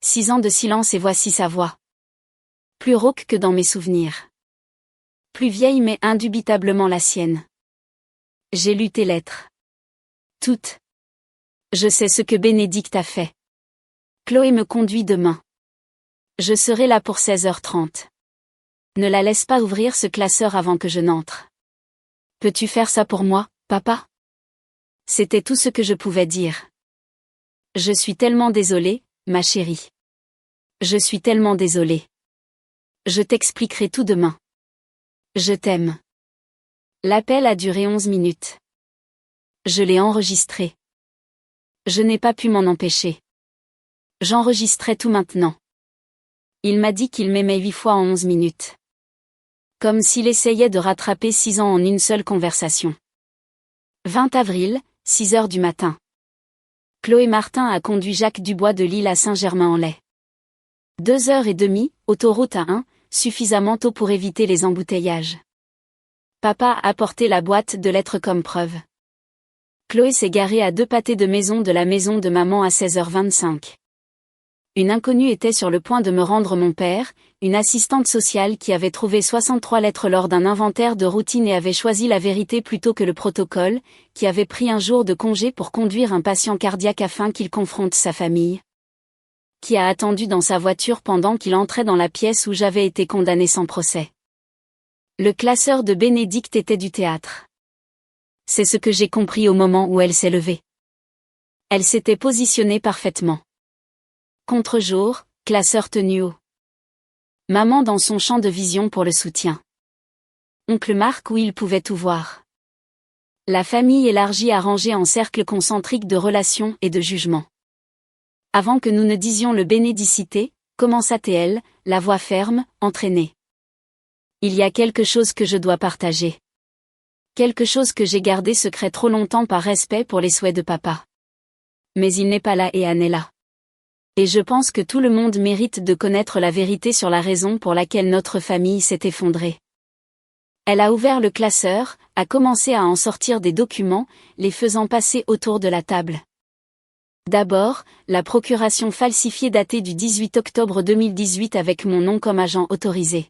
6 ans de silence et voici sa voix. Plus rauque que dans mes souvenirs. Plus vieille mais indubitablement la sienne. J'ai lu tes lettres. Toutes. Je sais ce que Bénédicte a fait. Chloé me conduit demain. Je serai là pour 16h30. Ne la laisse pas ouvrir ce classeur avant que je n'entre. Peux-tu faire ça pour moi, papa? C'était tout ce que je pouvais dire. Je suis tellement désolée, ma chérie. Je suis tellement désolée. Je t'expliquerai tout demain. Je t'aime. L'appel a duré 11 minutes. Je l'ai enregistré. Je n'ai pas pu m'en empêcher. J'enregistrais tout maintenant. Il m'a dit qu'il m'aimait 8 fois en 11 minutes. Comme s'il essayait de rattraper 6 ans en une seule conversation. 20 avril, 6 heures du matin. Chloé Martin a conduit Jacques Dubois de Lille à Saint-Germain-en-Laye. 2h30, autoroute A1, suffisamment tôt pour éviter les embouteillages. Papa a apporté la boîte de lettres comme preuve. Chloé s'est garée à 2 pâtés de maison de la maison de maman à 16h25. Une inconnue était sur le point de me rendre mon père, une assistante sociale qui avait trouvé 63 lettres lors d'un inventaire de routine et avait choisi la vérité plutôt que le protocole, qui avait pris un jour de congé pour conduire un patient cardiaque afin qu'il confronte sa famille. Qui a attendu dans sa voiture pendant qu'il entrait dans la pièce où j'avais été condamné sans procès. Le classeur de Bénédicte était du théâtre. C'est ce que j'ai compris au moment où elle s'est levée. Elle s'était positionnée parfaitement. Contre-jour, classeur tenu haut. Maman dans son champ de vision pour le soutien. Oncle Marc où il pouvait tout voir. La famille élargie arrangée en cercle concentrique de relations et de jugement. Avant que nous ne disions le bénédicité, commença-t-elle, la voix ferme, entraînée. Il y a quelque chose que je dois partager. Quelque chose que j'ai gardé secret trop longtemps par respect pour les souhaits de papa. Mais il n'est pas là et Anne est là. Et je pense que tout le monde mérite de connaître la vérité sur la raison pour laquelle notre famille s'est effondrée. Elle a ouvert le classeur, a commencé à en sortir des documents, les faisant passer autour de la table. D'abord, la procuration falsifiée datée du 18 octobre 2018 avec mon nom comme agent autorisé.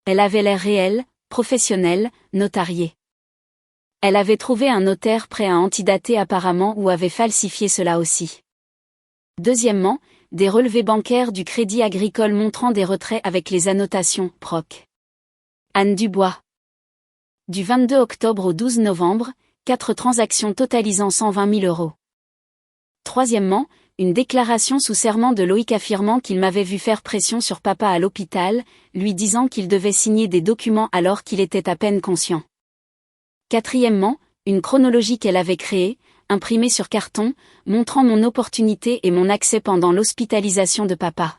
Elle avait l'air réelle, professionnelle, notariée. Elle avait trouvé un notaire prêt à antidater apparemment ou avait falsifié cela aussi. Deuxièmement, des relevés bancaires du Crédit Agricole montrant des retraits avec les annotations « Proc. Anne Dubois. Du 22 octobre au 12 novembre, 4 transactions totalisant 120 000 euros. Troisièmement, une déclaration sous serment de Loïc affirmant qu'il m'avait vu faire pression sur papa à l'hôpital, lui disant qu'il devait signer des documents alors qu'il était à peine conscient. Quatrièmement, une chronologie qu'elle avait créée, imprimée sur carton, montrant mon opportunité et mon accès pendant l'hospitalisation de papa.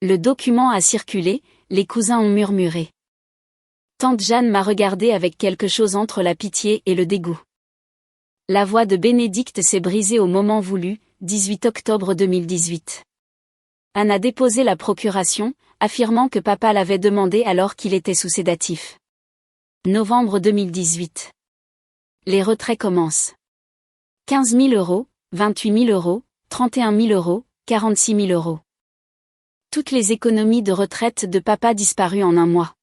Le document a circulé, les cousins ont murmuré. Tante Jeanne m'a regardé avec quelque chose entre la pitié et le dégoût. La voix de Bénédicte s'est brisée au moment voulu, 18 octobre 2018. Anne a déposé la procuration, affirmant que papa l'avait demandé alors qu'il était sous sédatif. Novembre 2018. Les retraits commencent. 15 000 euros, 28 000 euros, 31 000 euros, 46 000 euros. Toutes les économies de retraite de papa disparues en un mois.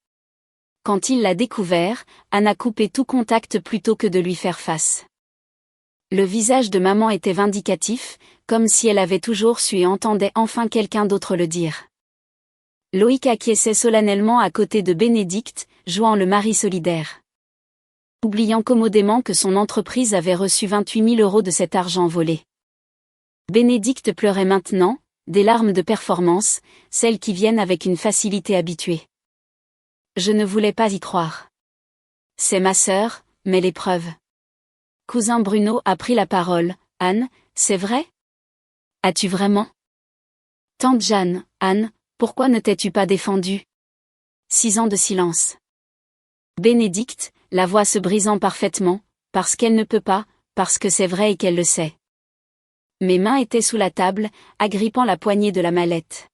Quand il l'a découvert, Anne a coupé tout contact plutôt que de lui faire face. Le visage de maman était vindicatif, comme si elle avait toujours su et entendait enfin quelqu'un d'autre le dire. Loïc acquiesçait solennellement à côté de Bénédicte, jouant le mari solidaire. Oubliant commodément que son entreprise avait reçu 28 000 euros de cet argent volé. Bénédicte pleurait maintenant, des larmes de performance, celles qui viennent avec une facilité habituée. Je ne voulais pas y croire. C'est ma sœur, mais l'épreuve. Cousin Bruno a pris la parole. Anne, c'est vrai? As-tu vraiment? Tante Jeanne, Anne, pourquoi ne t'es-tu pas défendue? 6 ans de silence. Bénédicte, la voix se brisant parfaitement, parce qu'elle ne peut pas, parce que c'est vrai et qu'elle le sait. Mes mains étaient sous la table, agrippant la poignée de la mallette.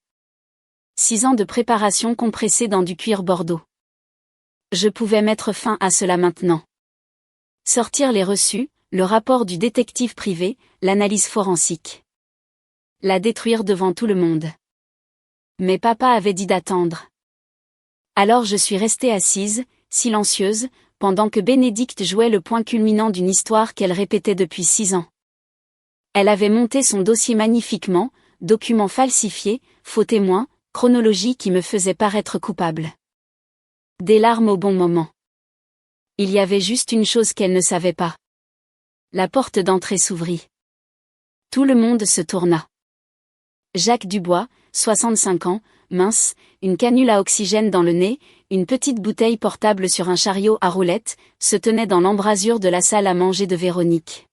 6 ans de préparation compressée dans du cuir bordeaux. Je pouvais mettre fin à cela maintenant. Sortir les reçus, le rapport du détective privé, l'analyse forensique. La détruire devant tout le monde. Mais papa avait dit d'attendre. Alors je suis restée assise, silencieuse, pendant que Bénédicte jouait le point culminant d'une histoire qu'elle répétait depuis 6 ans. Elle avait monté son dossier magnifiquement, documents falsifiés, faux témoins, chronologie qui me faisait paraître coupable. Des larmes au bon moment. Il y avait juste une chose qu'elle ne savait pas. La porte d'entrée s'ouvrit. Tout le monde se tourna. Jacques Dubois, 65 ans, mince, une canule à oxygène dans le nez, une petite bouteille portable sur un chariot à roulettes, se tenait dans l'embrasure de la salle à manger de Véronique.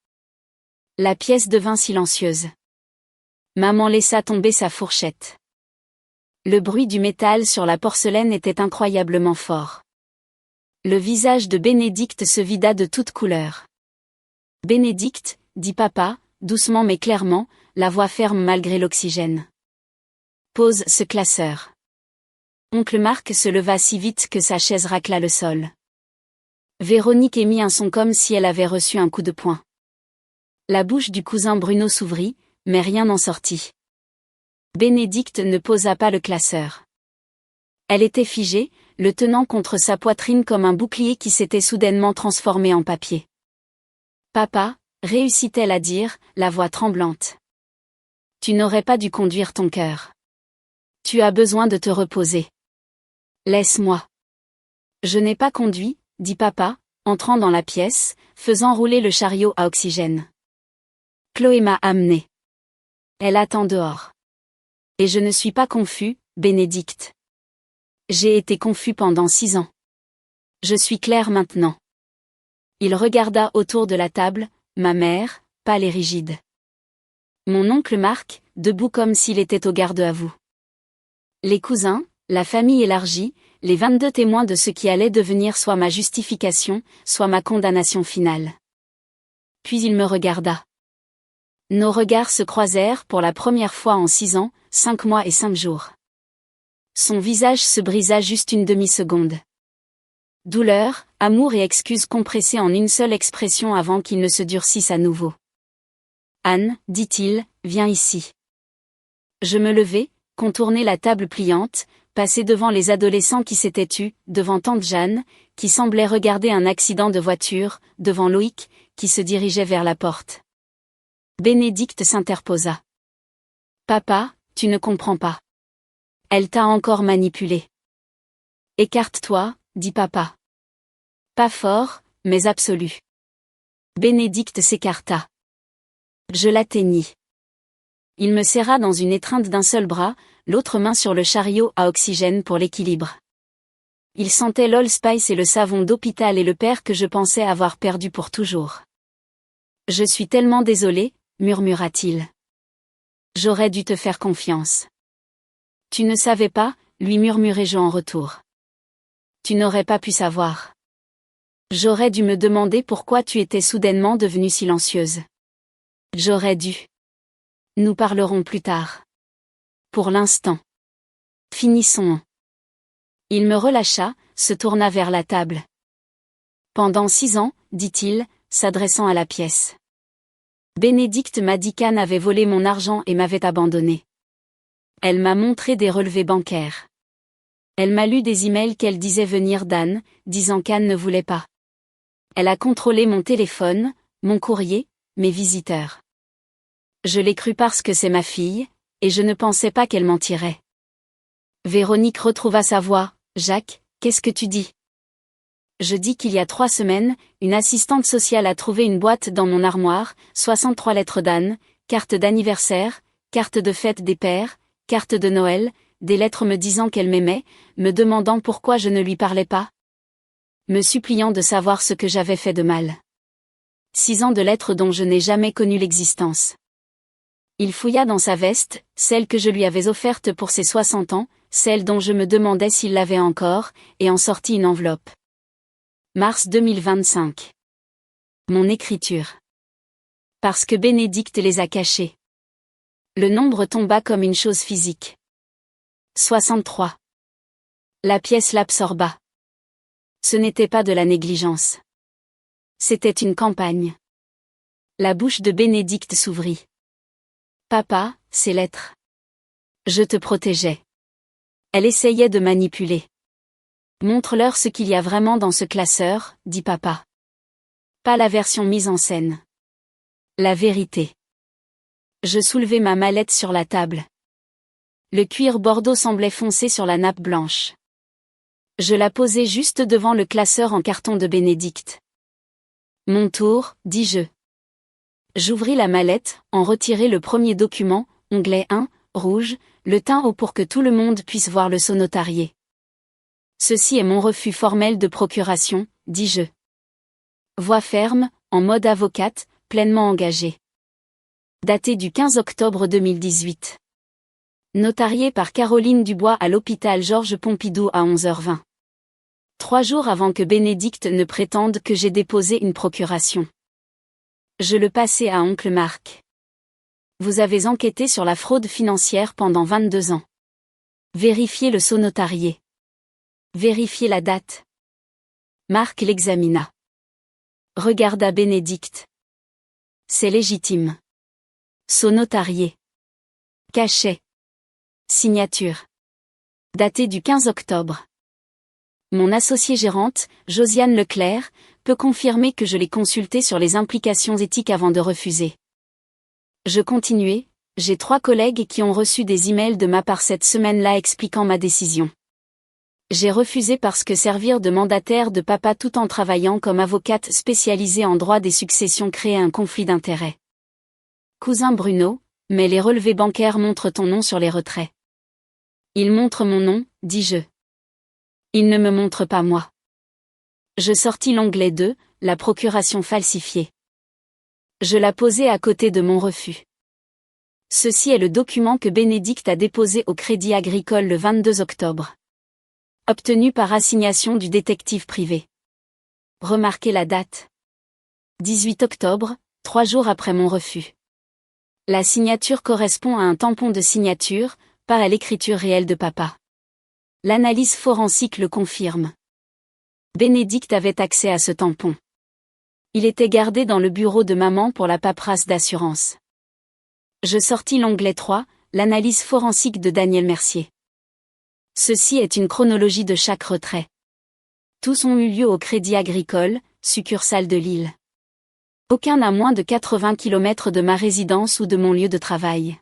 La pièce devint silencieuse. Maman laissa tomber sa fourchette. Le bruit du métal sur la porcelaine était incroyablement fort. Le visage de Bénédicte se vida de toutes couleurs. Bénédicte, dit papa, doucement mais clairement, la voix ferme malgré l'oxygène. Pose ce classeur. Oncle Marc se leva si vite que sa chaise racla le sol. Véronique émit un son comme si elle avait reçu un coup de poing. La bouche du cousin Bruno s'ouvrit, mais rien n'en sortit. Bénédicte ne posa pas le classeur. Elle était figée, le tenant contre sa poitrine comme un bouclier qui s'était soudainement transformé en papier. Papa, réussit-elle à dire, la voix tremblante. Tu n'aurais pas dû conduire ton cœur. Tu as besoin de te reposer. Laisse-moi. Je n'ai pas conduit, dit papa, entrant dans la pièce, faisant rouler le chariot à oxygène. Chloé m'a amené. Elle attend dehors. Et je ne suis pas confus, Bénédicte. J'ai été confus pendant 6 ans. Je suis clair maintenant. Il regarda autour de la table, ma mère, pâle et rigide. Mon oncle Marc, debout comme s'il était au garde à vous. Les cousins, la famille élargie, les 22 témoins de ce qui allait devenir soit ma justification, soit ma condamnation finale. Puis il me regarda. Nos regards se croisèrent pour la première fois en 6 ans, 5 mois et 5 jours. Son visage se brisa juste une demi-seconde. Douleur, amour et excuse compressés en une seule expression avant qu'il ne se durcisse à nouveau. Anne, dit-il, viens ici. Je me levai, contournai la table pliante, passai devant les adolescents qui s'étaient tus, devant tante Jeanne, qui semblait regarder un accident de voiture, devant Loïc, qui se dirigeait vers la porte. Bénédicte s'interposa. Papa, tu ne comprends pas. Elle t'a encore manipulé. Écarte-toi, dit papa. Pas fort, mais absolu. Bénédicte s'écarta. Je l'atteignis. Il me serra dans une étreinte d'un seul bras, l'autre main sur le chariot à oxygène pour l'équilibre. Il sentait l'allspice et le savon d'hôpital et le père que je pensais avoir perdu pour toujours. Je suis tellement désolé, murmura-t-il. J'aurais dû te faire confiance. Tu ne savais pas, lui murmurai-je en retour. Tu n'aurais pas pu savoir. J'aurais dû me demander pourquoi tu étais soudainement devenue silencieuse. J'aurais dû. Nous parlerons plus tard. Pour l'instant. Finissons. Il me relâcha, se tourna vers la table. Pendant 6 ans, dit-il, s'adressant à la pièce. Bénédicte m'a dit qu'Anne avait volé mon argent et m'avait abandonné. Elle m'a montré des relevés bancaires. Elle m'a lu des emails qu'elle disait venir d'Anne, disant qu'Anne ne voulait pas. Elle a contrôlé mon téléphone, mon courrier, mes visiteurs. Je l'ai cru parce que c'est ma fille, et je ne pensais pas qu'elle mentirait. Véronique retrouva sa voix. Jacques, qu'est-ce que tu dis? Je dis qu'il y a 3 semaines, une assistante sociale a trouvé une boîte dans mon armoire, 63 lettres d'Anne, carte d'anniversaire, carte de fête des pères, carte de Noël, des lettres me disant qu'elle m'aimait, me demandant pourquoi je ne lui parlais pas. Me suppliant de savoir ce que j'avais fait de mal. 6 ans de lettres dont je n'ai jamais connu l'existence. Il fouilla dans sa veste, celle que je lui avais offerte pour ses 60 ans, celle dont je me demandais s'il l'avait encore, et en sortit une enveloppe. Mars 2025. Mon écriture. Parce que Bénédicte les a cachés. Le nombre tomba comme une chose physique. 63. La pièce l'absorba. Ce n'était pas de la négligence. C'était une campagne. La bouche de Bénédicte s'ouvrit. Papa, ces lettres. Je te protégeais. Elle essayait de manipuler. Montre-leur ce qu'il y a vraiment dans ce classeur, dit papa. Pas la version mise en scène. La vérité. Je soulevai ma mallette sur la table. Le cuir bordeaux semblait foncer sur la nappe blanche. Je la posai juste devant le classeur en carton de Bénédicte. Mon tour, dis-je. J'ouvris la mallette, en retirai le premier document, onglet 1, rouge, le tint haut pour que tout le monde puisse voir le sonotarié. Ceci est mon refus formel de procuration, dis-je. Voix ferme, en mode avocate, pleinement engagée. Daté du 15 octobre 2018. Notarié par Caroline Dubois à l'hôpital Georges Pompidou à 11h20. 3 jours avant que Bénédicte ne prétende que j'ai déposé une procuration. Je le passai à oncle Marc. Vous avez enquêté sur la fraude financière pendant 22 ans. Vérifiez le sonotarié. Vérifiez la date. Marc l'examina. Regarda Bénédicte. C'est légitime. Sonotarié. Cachet. Signature. Daté du 15 octobre. Mon associée gérante, Josiane Leclerc, peut confirmer que je l'ai consulté sur les implications éthiques avant de refuser. Je continuai, j'ai 3 collègues qui ont reçu des emails de ma part cette semaine-là expliquant ma décision. J'ai refusé parce que servir de mandataire de papa tout en travaillant comme avocate spécialisée en droit des successions créait un conflit d'intérêts. Cousin Bruno, mais les relevés bancaires montrent ton nom sur les retraits. Ils montrent mon nom, dis-je. Ils ne me montrent pas moi. Je sortis l'onglet 2, la procuration falsifiée. Je la posai à côté de mon refus. Ceci est le document que Bénédicte a déposé au Crédit Agricole le 22 octobre. Obtenu par assignation du détective privé. Remarquez la date. 18 octobre, 3 jours après mon refus. La signature correspond à un tampon de signature, pas à l'écriture réelle de papa. L'analyse forensique le confirme. Bénédicte avait accès à ce tampon. Il était gardé dans le bureau de maman pour la paperasse d'assurance. Je sortis l'onglet 3, l'analyse forensique de Daniel Mercier. Ceci est une chronologie de chaque retrait. Tous ont eu lieu au Crédit Agricole, succursale de Lille. Aucun à moins de 80 km de ma résidence ou de mon lieu de travail.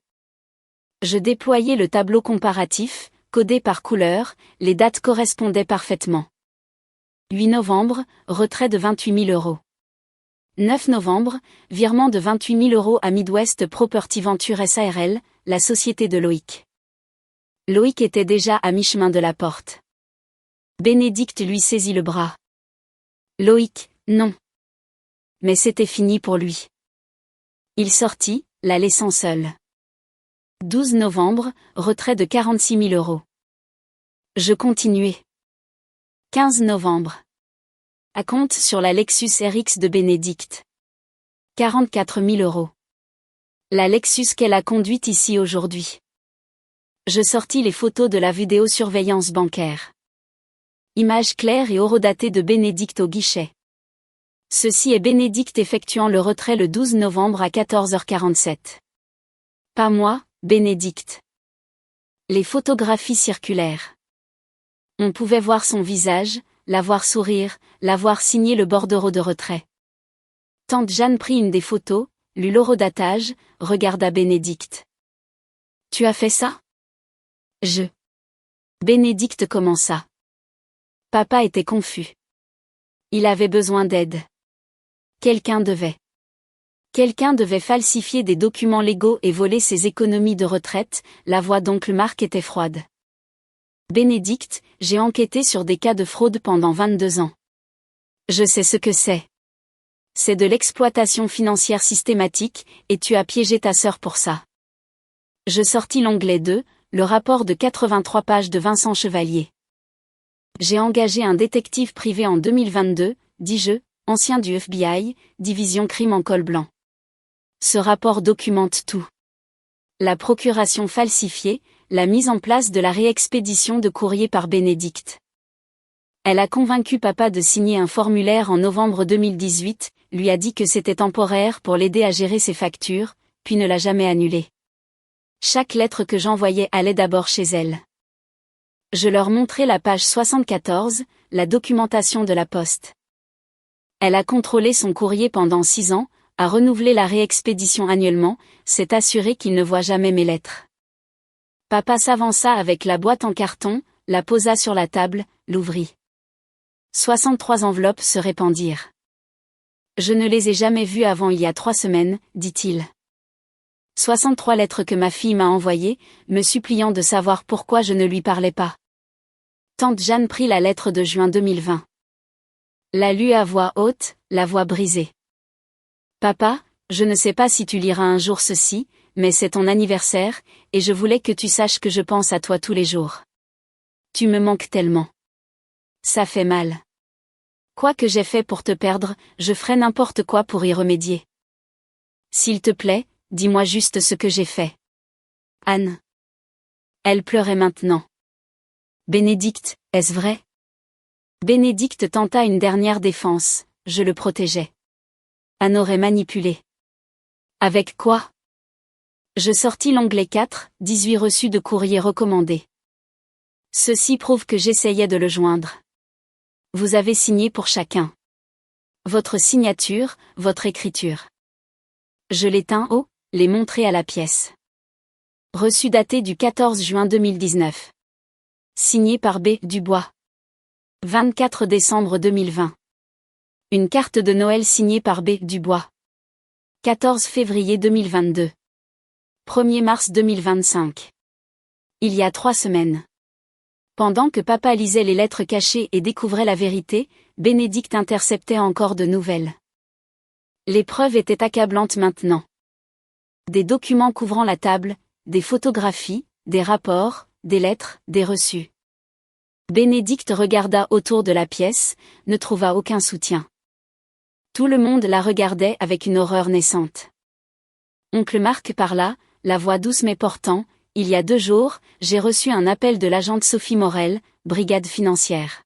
Je déployai le tableau comparatif, codé par couleur, les dates correspondaient parfaitement. 8 novembre, retrait de 28 000 euros. 9 novembre, virement de 28 000 euros à Midwest Property Venture SARL, la société de Loïc. Loïc était déjà à mi-chemin de la porte. Bénédicte lui saisit le bras. Loïc, non. Mais c'était fini pour lui. Il sortit, la laissant seule. 12 novembre, retrait de 46 000 euros. Je continuai. 15 novembre. Acompte sur la Lexus RX de Bénédicte. 44 000 euros. La Lexus qu'elle a conduite ici aujourd'hui. Je sortis les photos de la vidéosurveillance bancaire. Image claire et horodatée de Bénédicte au guichet. Ceci est Bénédicte effectuant le retrait le 12 novembre à 14h47. Pas moi, Bénédicte. Les photographies circulèrent. On pouvait voir son visage, la voir sourire, la voir signer le bordereau de retrait. Tante Jeanne prit une des photos, lut l'horodatage, regarda Bénédicte. « Tu as fait ça ?» Bénédicte commença. Papa était confus. Il avait besoin d'aide. Quelqu'un devait. Quelqu'un devait falsifier des documents légaux et voler ses économies de retraite, la voix d'oncle Marc était froide. Bénédicte, j'ai enquêté sur des cas de fraude pendant 22 ans. Je sais ce que c'est. C'est de l'exploitation financière systématique, et tu as piégé ta sœur pour ça. Je sortis l'onglet 2, le rapport de 83 pages de Vincent Chevalier. J'ai engagé un détective privé en 2022, dis-je, ancien du FBI, division crime en col blanc. Ce rapport documente tout. La procuration falsifiée, la mise en place de la réexpédition de courrier par Bénédicte. Elle a convaincu papa de signer un formulaire en novembre 2018, lui a dit que c'était temporaire pour l'aider à gérer ses factures, puis ne l'a jamais annulé. Chaque lettre que j'envoyais allait d'abord chez elle. Je leur montrai la page 74, la documentation de la poste. Elle a contrôlé son courrier pendant 6 ans, a renouvelé la réexpédition annuellement, s'est assuré qu'il ne voit jamais mes lettres. Papa s'avança avec la boîte en carton, la posa sur la table, l'ouvrit. 63 enveloppes se répandirent. Je ne les ai jamais vues avant il y a 3 semaines, dit-il. 63 lettres que ma fille m'a envoyées, me suppliant de savoir pourquoi je ne lui parlais pas. Tante Jeanne prit la lettre de juin 2020. La lut à voix haute, la voix brisée. Papa, je ne sais pas si tu liras un jour ceci, mais c'est ton anniversaire, et je voulais que tu saches que je pense à toi tous les jours. Tu me manques tellement. Ça fait mal. Quoi que j'ai fait pour te perdre, je ferai n'importe quoi pour y remédier. S'il te plaît, dis-moi juste ce que j'ai fait. Anne. Elle pleurait maintenant. Bénédicte, est-ce vrai? Bénédicte tenta une dernière défense, je le protégeais. Anne aurait manipulé. Avec quoi? Je sortis l'onglet 4, 18 reçus de courrier recommandés. Ceci prouve que j'essayais de le joindre. Vous avez signé pour chacun. Votre signature, votre écriture. Je les tins haut, les montrai à la pièce. Reçu daté du 14 juin 2019. Signé par B. Dubois. 24 décembre 2020. Une carte de Noël signée par B. Dubois. 14 février 2022. 1er mars 2025. Il y a 3 semaines. Pendant que papa lisait les lettres cachées et découvrait la vérité, Bénédicte interceptait encore de nouvelles. Les preuves étaient accablantes maintenant. Des documents couvrant la table, des photographies, des rapports, des lettres, des reçus. Bénédicte regarda autour de la pièce, ne trouva aucun soutien. Tout le monde la regardait avec une horreur naissante. Oncle Marc parla, la voix douce mais portant, « Il y a 2 jours, j'ai reçu un appel de l'agente Sophie Morel, brigade financière.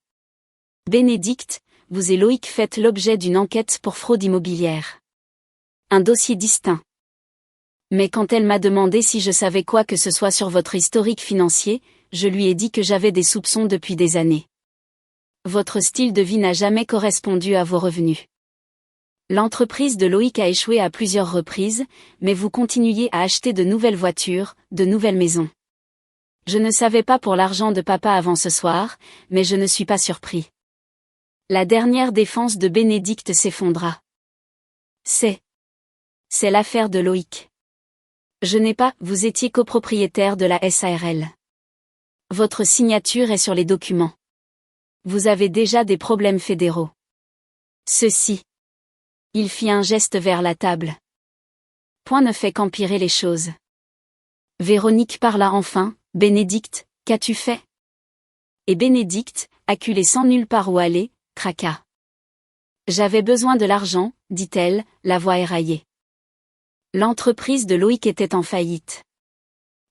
Bénédicte, vous et Loïc faites l'objet d'une enquête pour fraude immobilière. Un dossier distinct. Mais quand elle m'a demandé si je savais quoi que ce soit sur votre historique financier, je lui ai dit que j'avais des soupçons depuis des années. Votre style de vie n'a jamais correspondu à vos revenus. L'entreprise de Loïc a échoué à plusieurs reprises, mais vous continuiez à acheter de nouvelles voitures, de nouvelles maisons. Je ne savais pas pour l'argent de papa avant ce soir, mais je ne suis pas surpris. La dernière défense de Bénédicte s'effondra. C'est l'affaire de Loïc. Je n'ai pas, vous étiez copropriétaire de la SARL. Votre signature est sur les documents. Vous avez déjà des problèmes fédéraux. Ceci. Il fit un geste vers la table. Point ne fait qu'empirer les choses. Véronique parla enfin, Bénédicte, qu'as-tu fait? Et Bénédicte, acculée sans nulle part où aller, craqua. J'avais besoin de l'argent, dit-elle, la voix éraillée. L'entreprise de Loïc était en faillite.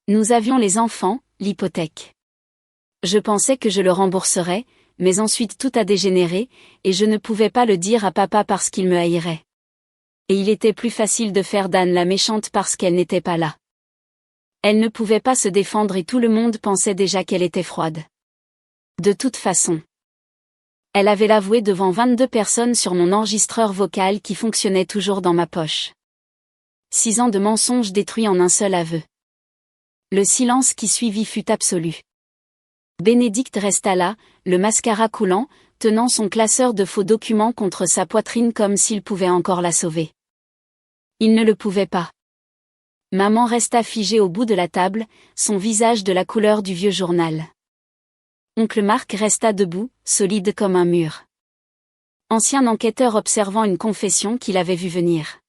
Nous avions les enfants, l'hypothèque. Je pensais que je le rembourserais, mais ensuite tout a dégénéré, et je ne pouvais pas le dire à papa parce qu'il me haïrait. Et il était plus facile de faire d'Anne la méchante parce qu'elle n'était pas là. Elle ne pouvait pas se défendre et tout le monde pensait déjà qu'elle était froide. De toute façon. Elle avait l'avoué devant 22 personnes sur mon enregistreur vocal qui fonctionnait toujours dans ma poche. 6 ans de mensonges détruits en un seul aveu. Le silence qui suivit fut absolu. Bénédicte resta là, le mascara coulant, tenant son classeur de faux documents contre sa poitrine comme s'il pouvait encore la sauver. Il ne le pouvait pas. Maman resta figée au bout de la table, son visage de la couleur du vieux journal. Oncle Marc resta debout, solide comme un mur. Ancien enquêteur observant une confession qu'il avait vue venir.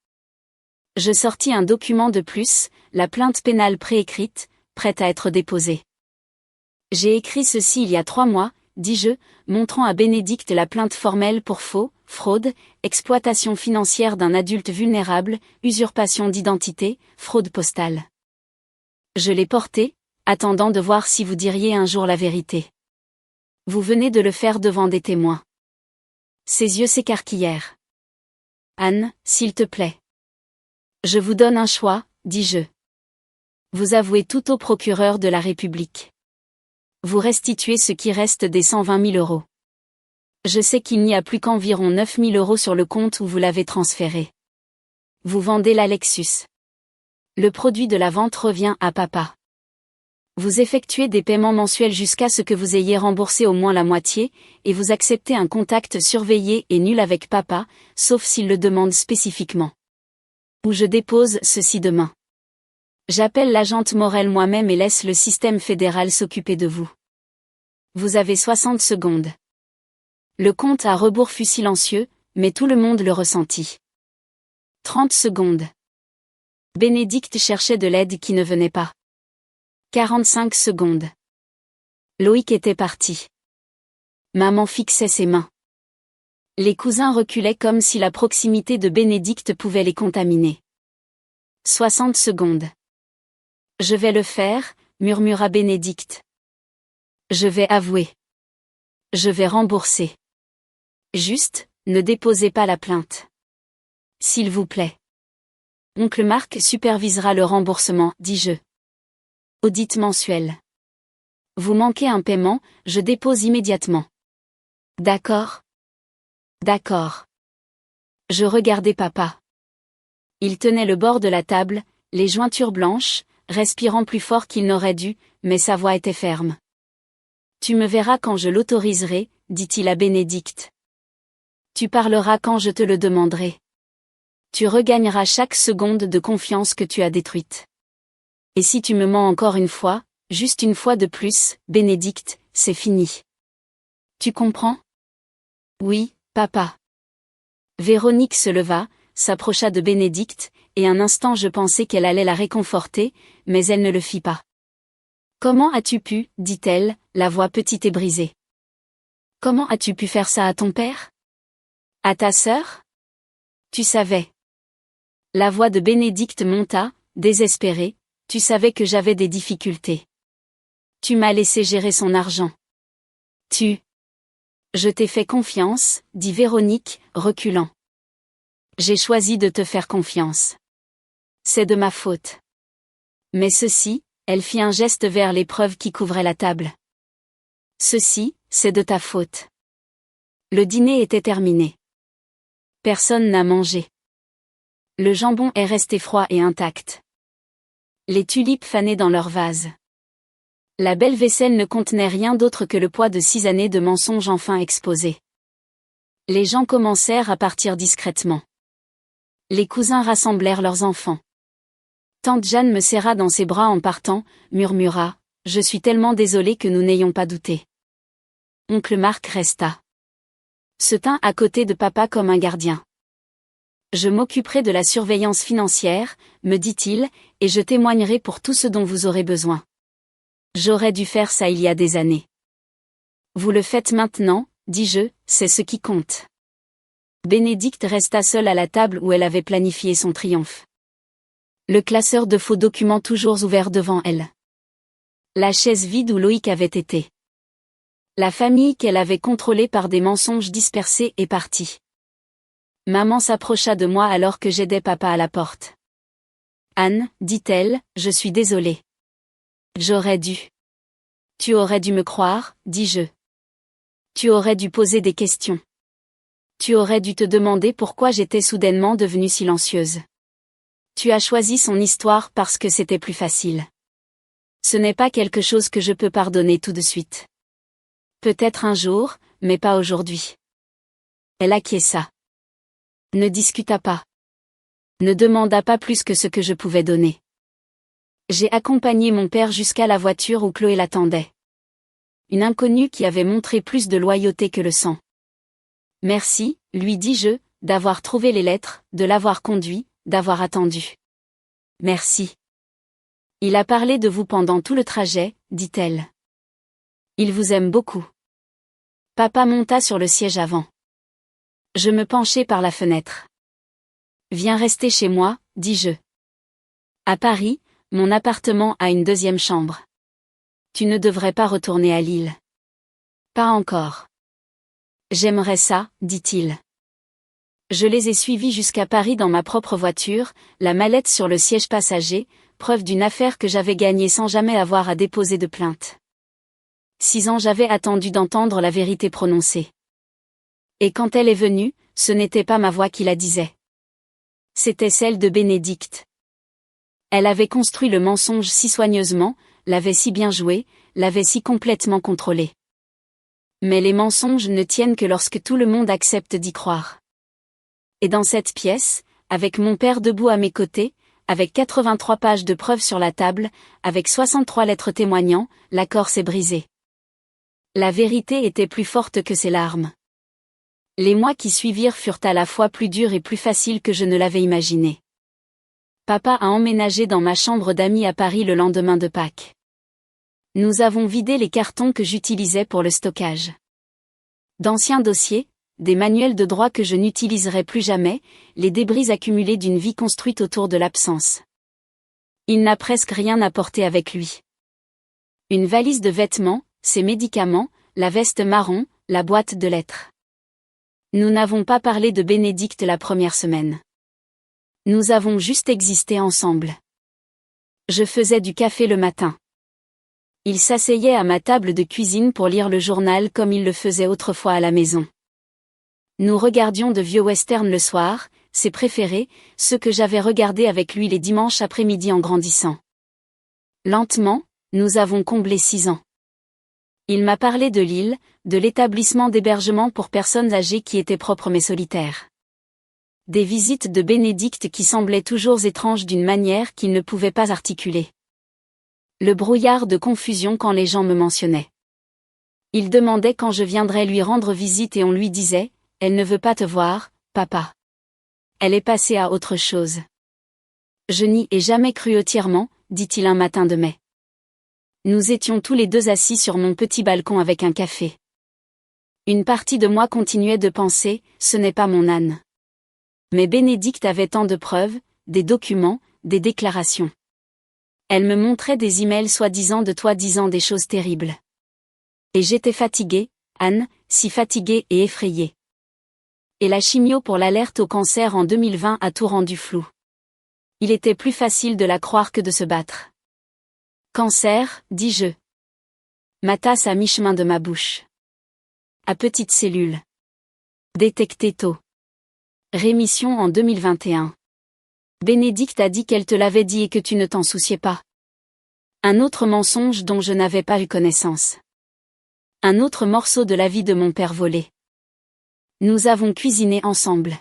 Je sortis un document de plus, la plainte pénale préécrite, prête à être déposée. J'ai écrit ceci il y a 3 mois, dis-je, montrant à Bénédicte la plainte formelle pour faux, fraude, exploitation financière d'un adulte vulnérable, usurpation d'identité, fraude postale. Je l'ai portée, attendant de voir si vous diriez un jour la vérité. Vous venez de le faire devant des témoins. Ses yeux s'écarquillèrent. Anne, s'il te plaît. Je vous donne un choix, dis-je. Vous avouez tout au procureur de la République. Vous restituez ce qui reste des 120 000 euros. Je sais qu'il n'y a plus qu'environ 9 000 euros sur le compte où vous l'avez transféré. Vous vendez la Lexus. Le produit de la vente revient à papa. Vous effectuez des paiements mensuels jusqu'à ce que vous ayez remboursé au moins la moitié, et vous acceptez un contact surveillé et nul avec papa, sauf s'il le demande spécifiquement. Ou je dépose ceci demain. J'appelle l'agente Morel moi-même et laisse le système fédéral s'occuper de vous. Vous avez 60 secondes. Le compte à rebours fut silencieux, mais tout le monde le ressentit. 30 secondes. Bénédicte cherchait de l'aide qui ne venait pas. 45 secondes. Loïc était parti. Maman fixait ses mains. Les cousins reculaient comme si la proximité de Bénédicte pouvait les contaminer. 60 secondes. Je vais le faire, murmura Bénédicte. Je vais avouer. Je vais rembourser. Juste, ne déposez pas la plainte. S'il vous plaît. Oncle Marc supervisera le remboursement, dis-je. Audit mensuel. Vous manquez un paiement, je dépose immédiatement. D'accord. D'accord. Je regardais papa. Il tenait le bord de la table, les jointures blanches, respirant plus fort qu'il n'aurait dû, mais sa voix était ferme. Tu me verras quand je l'autoriserai, dit-il à Bénédicte. Tu parleras quand je te le demanderai. Tu regagneras chaque seconde de confiance que tu as détruite. Et si tu me mens encore une fois, juste une fois de plus, Bénédicte, c'est fini. Tu comprends? Oui, papa. Véronique se leva, s'approcha de Bénédicte, et un instant je pensais qu'elle allait la réconforter, mais elle ne le fit pas. Comment as-tu pu, dit-elle, la voix petite et brisée. Comment as-tu pu faire ça à ton père? À ta sœur? Tu savais. La voix de Bénédicte monta, désespérée, tu savais que j'avais des difficultés. Tu m'as laissé gérer son argent. Je t'ai fait confiance, dit Véronique, reculant. J'ai choisi de te faire confiance. C'est de ma faute. Mais ceci, elle fit un geste vers l'épreuve qui couvrait la table. Ceci, c'est de ta faute. Le dîner était terminé. Personne n'a mangé. Le jambon est resté froid et intact. Les tulipes fanaient dans leur vase. La belle vaisselle ne contenait rien d'autre que le poids de 6 années de mensonges enfin exposés. Les gens commencèrent à partir discrètement. Les cousins rassemblèrent leurs enfants. Tante Jeanne me serra dans ses bras en partant, murmura, « Je suis tellement désolée que nous n'ayons pas douté. » Oncle Marc resta. Se tint à côté de papa comme un gardien. « Je m'occuperai de la surveillance financière, me dit-il, et je témoignerai pour tout ce dont vous aurez besoin. J'aurais dû faire ça il y a des années. Vous le faites maintenant, dis-je, c'est ce qui compte. » Bénédicte resta seule à la table où elle avait planifié son triomphe. Le classeur de faux documents toujours ouvert devant elle. La chaise vide où Loïc avait été. La famille qu'elle avait contrôlée par des mensonges dispersés est partie. Maman s'approcha de moi alors que j'aidais papa à la porte. « Anne, dit-elle, je suis désolée. J'aurais dû. Tu aurais dû me croire, dis-je. Tu aurais dû poser des questions. Tu aurais dû te demander pourquoi j'étais soudainement devenue silencieuse. Tu as choisi son histoire parce que c'était plus facile. Ce n'est pas quelque chose que je peux pardonner tout de suite. Peut-être un jour, mais pas aujourd'hui. » Elle acquiesça. Ne discuta pas. ne demanda pas plus que ce que je pouvais donner. J'ai accompagné mon père jusqu'à la voiture où Chloé l'attendait. Une inconnue qui avait montré plus de loyauté que le sang. Merci, lui dis-je, d'avoir trouvé les lettres, de l'avoir conduit, d'avoir attendu. Merci. Il a parlé de vous pendant tout le trajet, dit-elle. Il vous aime beaucoup. Papa monta sur le siège avant. Je me penchai par la fenêtre. Viens rester chez moi, dis-je. À Paris, mon appartement a une deuxième chambre. Tu ne devrais pas retourner à Lille. Pas encore. J'aimerais ça, dit-il. Je les ai suivis jusqu'à Paris dans ma propre voiture, la mallette sur le siège passager, preuve d'une affaire que j'avais gagnée sans jamais avoir à déposer de plainte. 6 ans j'avais attendu d'entendre la vérité prononcée. Et quand elle est venue, ce n'était pas ma voix qui la disait. C'était celle de Bénédicte. Elle avait construit le mensonge si soigneusement, l'avait si bien joué, l'avait si complètement contrôlé. Mais les mensonges ne tiennent que lorsque tout le monde accepte d'y croire. Et dans cette pièce, avec mon père debout à mes côtés, avec 83 pages de preuves sur la table, avec 63 lettres témoignant, l'accord s'est brisé. La vérité était plus forte que ses larmes. Les mois qui suivirent furent à la fois plus durs et plus faciles que je ne l'avais imaginé. Papa a emménagé dans ma chambre d'amis à Paris le lendemain de Pâques. Nous avons vidé les cartons que j'utilisais pour le stockage. D'anciens dossiers, des manuels de droit que je n'utiliserai plus jamais, les débris accumulés d'une vie construite autour de l'absence. Il n'a presque rien apporté avec lui. Une valise de vêtements, ses médicaments, la veste marron, la boîte de lettres. Nous n'avons pas parlé de Bénédicte la première semaine. Nous avons juste existé ensemble. Je faisais du café le matin. Il s'asseyait à ma table de cuisine pour lire le journal comme il le faisait autrefois à la maison. Nous regardions de vieux westerns le soir, ses préférés, ceux que j'avais regardés avec lui les dimanches après-midi en grandissant. Lentement, nous avons comblé 6 ans. Il m'a parlé de Lille, de l'établissement d'hébergement pour personnes âgées qui était propre mais solitaire. Des visites de Bénédicte qui semblaient toujours étranges d'une manière qu'il ne pouvait pas articuler. Le brouillard de confusion quand les gens me mentionnaient. Il demandait quand je viendrais lui rendre visite et on lui disait « Elle ne veut pas te voir, papa. Elle est passée à autre chose. » Je n'y ai jamais cru entièrement, dit-il un matin de mai. Nous étions tous les deux assis sur mon petit balcon avec un café. Une partie de moi continuait de penser « Ce n'est pas mon âne. » Mais Bénédicte avait tant de preuves, des documents, des déclarations. Elle me montrait des emails soi-disant de toi disant des choses terribles. Et j'étais fatiguée, Anne, si fatiguée et effrayée. Et la chimio pour l'alerte au cancer en 2020 a tout rendu flou. Il était plus facile de la croire que de se battre. Cancer, dis-je. Ma tasse à mi-chemin de ma bouche. À petites cellules. Détecté tôt. Rémission en 2021. Bénédicte a dit qu'elle te l'avait dit et que tu ne t'en souciais pas. Un autre mensonge dont je n'avais pas eu connaissance. Un autre morceau de la vie de mon père volé. Nous avons cuisiné ensemble.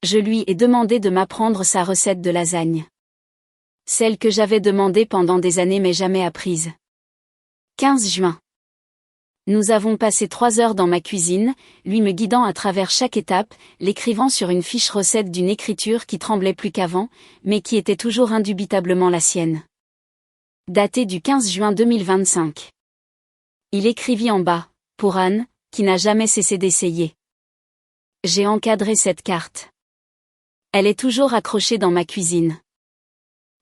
Je lui ai demandé de m'apprendre sa recette de lasagne. Celle que j'avais demandée pendant des années mais jamais apprise. 15 juin. Nous avons passé 3 heures dans ma cuisine, lui me guidant à travers chaque étape, l'écrivant sur une fiche recette d'une écriture qui tremblait plus qu'avant, mais qui était toujours indubitablement la sienne. Datée du 15 juin 2025. Il écrivit en bas, pour Anne, qui n'a jamais cessé d'essayer. J'ai encadré cette carte. Elle est toujours accrochée dans ma cuisine.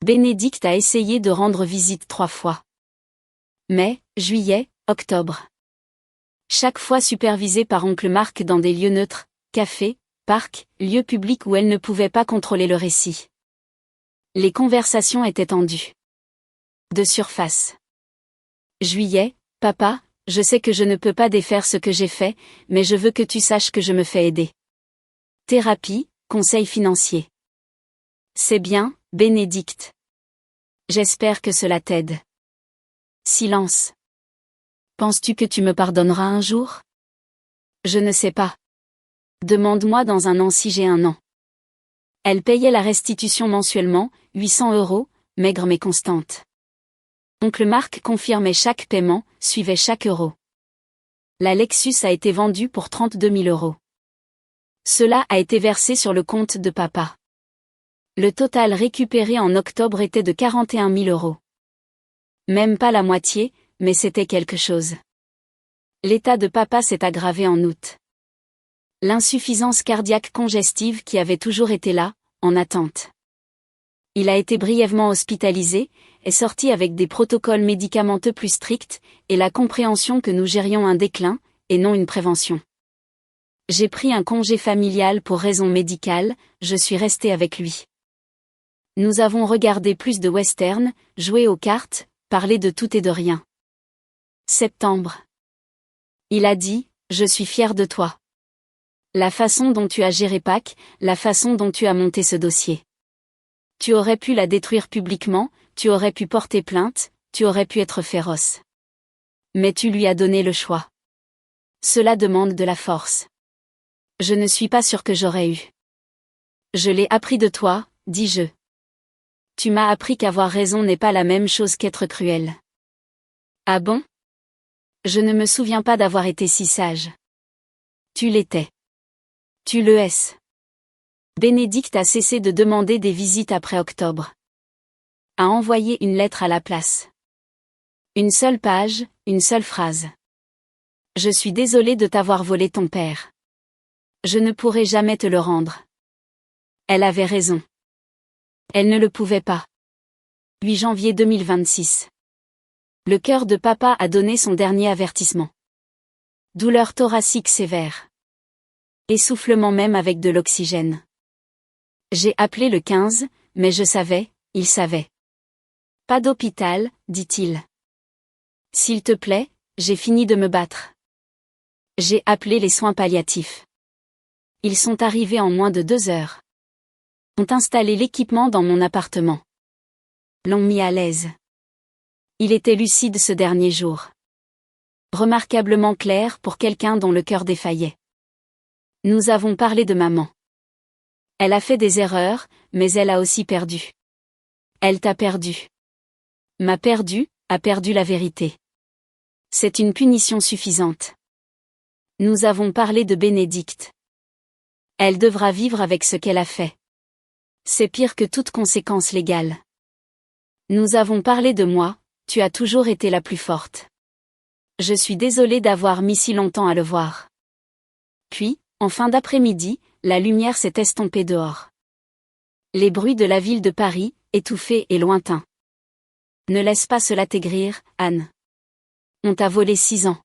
Bénédicte a essayé de rendre visite 3 fois. Mai, juillet, octobre. Chaque fois supervisée par oncle Marc dans des lieux neutres, café, parc, lieux publics où elle ne pouvait pas contrôler le récit. Les conversations étaient tendues. De surface. Juillet, papa, je sais que je ne peux pas défaire ce que j'ai fait, mais je veux que tu saches que je me fais aider. Thérapie, conseil financier. C'est bien, Bénédicte. J'espère que cela t'aide. Silence. Penses-tu que tu me pardonneras un jour? Je ne sais pas. Demande-moi dans un an si j'ai un an. Elle payait la restitution mensuellement, 800 €, maigre mais constante. Oncle Marc confirmait chaque paiement, suivait chaque euro. La Lexus a été vendue pour 32 000 €. Cela a été versé sur le compte de papa. Le total récupéré en octobre était de 41 000 €. Même pas la moitié, mais c'était quelque chose. L'état de papa s'est aggravé en août. L'insuffisance cardiaque congestive qui avait toujours été là, en attente. Il a été brièvement hospitalisé, est sorti avec des protocoles médicamenteux plus stricts, et la compréhension que nous gérions un déclin, et non une prévention. J'ai pris un congé familial pour raison médicale, je suis resté avec lui. Nous avons regardé plus de western, joué aux cartes, parlé de tout et de rien. Septembre. Il a dit, je suis fier de toi. La façon dont tu as géré Pâques, la façon dont tu as monté ce dossier. Tu aurais pu la détruire publiquement, tu aurais pu porter plainte, tu aurais pu être féroce. Mais tu lui as donné le choix. Cela demande de la force. Je ne suis pas sûr que j'aurais eu. Je l'ai appris de toi, dis-je. Tu m'as appris qu'avoir raison n'est pas la même chose qu'être cruel. Ah bon? Je ne me souviens pas d'avoir été si sage. Tu l'étais. Tu le es. Bénédicte a cessé de demander des visites après octobre. A envoyé une lettre à la place. Une seule page, une seule phrase. Je suis désolée de t'avoir volé ton père. Je ne pourrai jamais te le rendre. Elle avait raison. Elle ne le pouvait pas. 8 janvier 2026. Le cœur de papa a donné son dernier avertissement. Douleur thoracique sévère. Essoufflement même avec de l'oxygène. J'ai appelé le 15, mais je savais, il savait. Pas d'hôpital, dit-il. S'il te plaît, j'ai fini de me battre. J'ai appelé les soins palliatifs. Ils sont arrivés en moins de 2 heures. Ont installé l'équipement dans mon appartement. L'ont mis à l'aise. Il était lucide ce dernier jour. Remarquablement clair pour quelqu'un dont le cœur défaillait. Nous avons parlé de maman. Elle a fait des erreurs, mais elle a aussi perdu. Elle t'a perdu. M'a perdu, a perdu la vérité. C'est une punition suffisante. Nous avons parlé de Bénédicte. Elle devra vivre avec ce qu'elle a fait. C'est pire que toute conséquence légale. Nous avons parlé de moi, tu as toujours été la plus forte. Je suis désolée d'avoir mis si longtemps à le voir. Puis, en fin d'après-midi, la lumière s'est estompée dehors. Les bruits de la ville de Paris, étouffés et lointains. Ne laisse pas cela t'aigrir, Anne. On t'a volé 6 ans.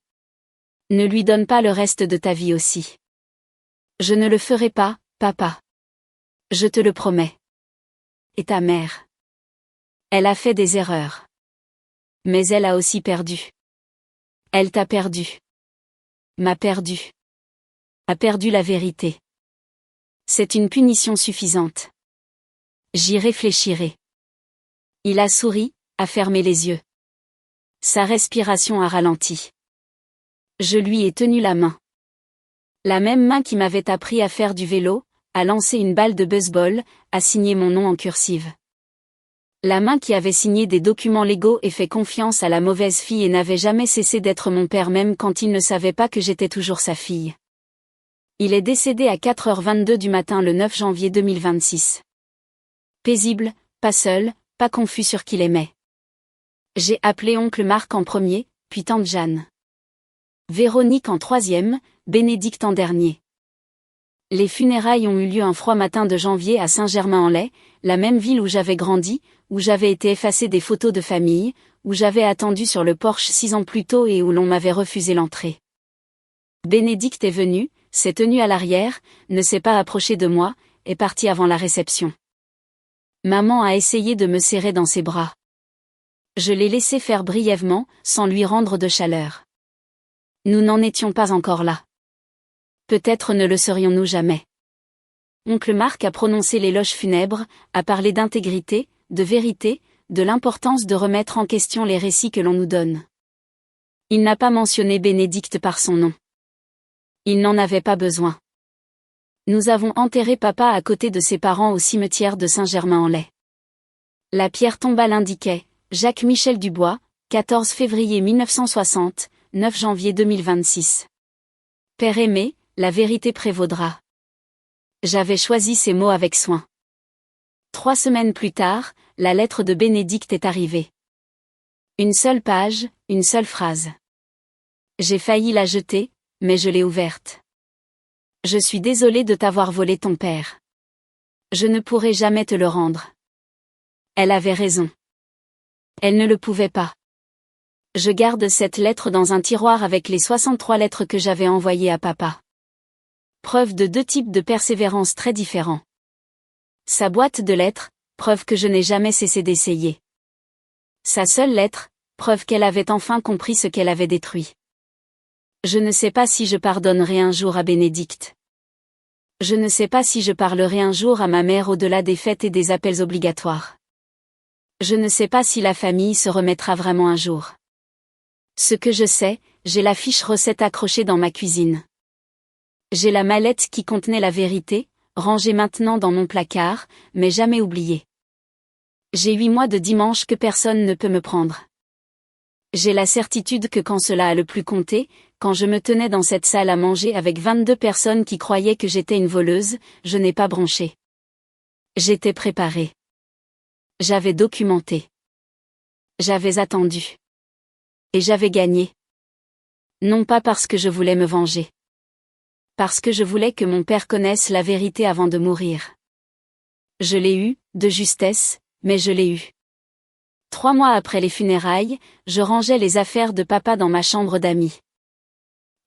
Ne lui donne pas le reste de ta vie aussi. Je ne le ferai pas, papa. Je te le promets. Et ta mère. Elle a fait des erreurs. Mais elle a aussi perdu. Elle t'a perdu. M'a perdu. A perdu la vérité. C'est une punition suffisante. J'y réfléchirai. Il a souri, a fermé les yeux. Sa respiration a ralenti. Je lui ai tenu la main. La même main qui m'avait appris à faire du vélo, à lancer une balle de baseball, à signer mon nom en cursive. La main qui avait signé des documents légaux et fait confiance à la mauvaise fille et n'avait jamais cessé d'être mon père même quand il ne savait pas que j'étais toujours sa fille. Il est décédé à 4h22 du matin le 9 janvier 2026. Paisible, pas seul, pas confus sur qui l'aimait. J'ai appelé oncle Marc en premier, puis tante Jeanne. Véronique en troisième, Bénédicte en dernier. Les funérailles ont eu lieu un froid matin de janvier à Saint-Germain-en-Laye, la même ville où j'avais grandi, où j'avais été effacé des photos de famille, où j'avais attendu sur le porche 6 ans plus tôt et où l'on m'avait refusé l'entrée. Bénédicte est venue, s'est tenue à l'arrière, ne s'est pas approchée de moi, est partie avant la réception. Maman a essayé de me serrer dans ses bras. Je l'ai laissé faire brièvement, sans lui rendre de chaleur. Nous n'en étions pas encore là. Peut-être ne le serions-nous jamais. Oncle Marc a prononcé l'éloge funèbre, a parlé d'intégrité, de vérité, de l'importance de remettre en question les récits que l'on nous donne. Il n'a pas mentionné Bénédicte par son nom. Il n'en avait pas besoin. Nous avons enterré papa à côté de ses parents au cimetière de Saint-Germain-en-Laye. La pierre tombale indiquait « Jacques-Michel Dubois, 14 février 1960, 9 janvier 2026. Père aimé, la vérité prévaudra. » J'avais choisi ces mots avec soin. 3 semaines plus tard, la lettre de Bénédicte est arrivée. Une seule page, une seule phrase. J'ai failli la jeter, mais je l'ai ouverte. Je suis désolée de t'avoir volé ton père. Je ne pourrai jamais te le rendre. Elle avait raison. Elle ne le pouvait pas. Je garde cette lettre dans un tiroir avec les 63 lettres que j'avais envoyées à papa. Preuve de 2 types de persévérance très différents. Sa boîte de lettres, preuve que je n'ai jamais cessé d'essayer. Sa seule lettre, preuve qu'elle avait enfin compris ce qu'elle avait détruit. Je ne sais pas si je pardonnerai un jour à Bénédicte. Je ne sais pas si je parlerai un jour à ma mère au-delà des fêtes et des appels obligatoires. Je ne sais pas si la famille se remettra vraiment un jour. Ce que je sais, j'ai la fiche recette accrochée dans ma cuisine. J'ai la mallette qui contenait la vérité, rangée maintenant dans mon placard, mais jamais oubliée. J'ai 8 mois de dimanche que personne ne peut me prendre. J'ai la certitude que quand cela a le plus compté, quand je me tenais dans cette salle à manger avec 22 personnes qui croyaient que j'étais une voleuse, je n'ai pas bronché. J'étais préparée. J'avais documenté. J'avais attendu. Et j'avais gagné. Non pas parce que je voulais me venger. Parce que je voulais que mon père connaisse la vérité avant de mourir. Je l'ai eu, de justesse, mais je l'ai eu. 3 mois après les funérailles, je rangeais les affaires de papa dans ma chambre d'amis.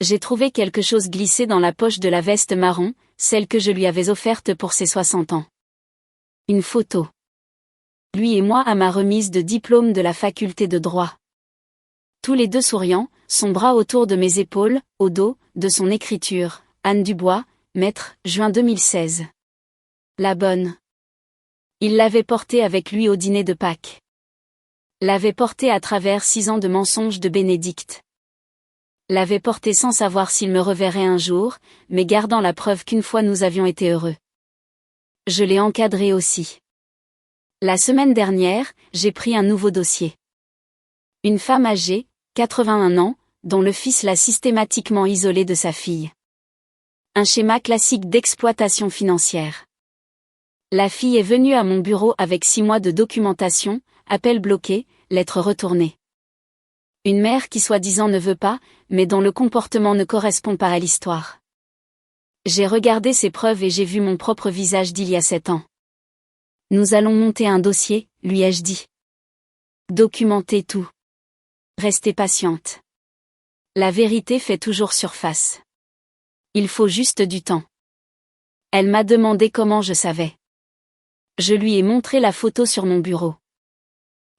J'ai trouvé quelque chose glissé dans la poche de la veste marron, celle que je lui avais offerte pour ses 60 ans. Une photo. Lui et moi à ma remise de diplôme de la faculté de droit. Tous les deux souriants, son bras autour de mes épaules, au dos, de son écriture, Anne Dubois, maître, juin 2016. La bonne. Il l'avait portée avec lui au dîner de Pâques. L'avait portée à travers 6 ans de mensonges de Bénédicte. L'avait portée sans savoir s'il me reverrait un jour, mais gardant la preuve qu'une fois nous avions été heureux. Je l'ai encadré aussi. La semaine dernière, j'ai pris un nouveau dossier. Une femme âgée, 81 ans, dont le fils l'a systématiquement isolée de sa fille. Un schéma classique d'exploitation financière. La fille est venue à mon bureau avec 6 mois de documentation, appel bloqué, lettre retournée. Une mère qui soi-disant ne veut pas, mais dont le comportement ne correspond pas à l'histoire. J'ai regardé ces preuves et j'ai vu mon propre visage d'il y a 7 ans. Nous allons monter un dossier, lui ai-je dit. Documentez tout. Restez patiente. La vérité fait toujours surface. Il faut juste du temps. Elle m'a demandé comment je savais. Je lui ai montré la photo sur mon bureau.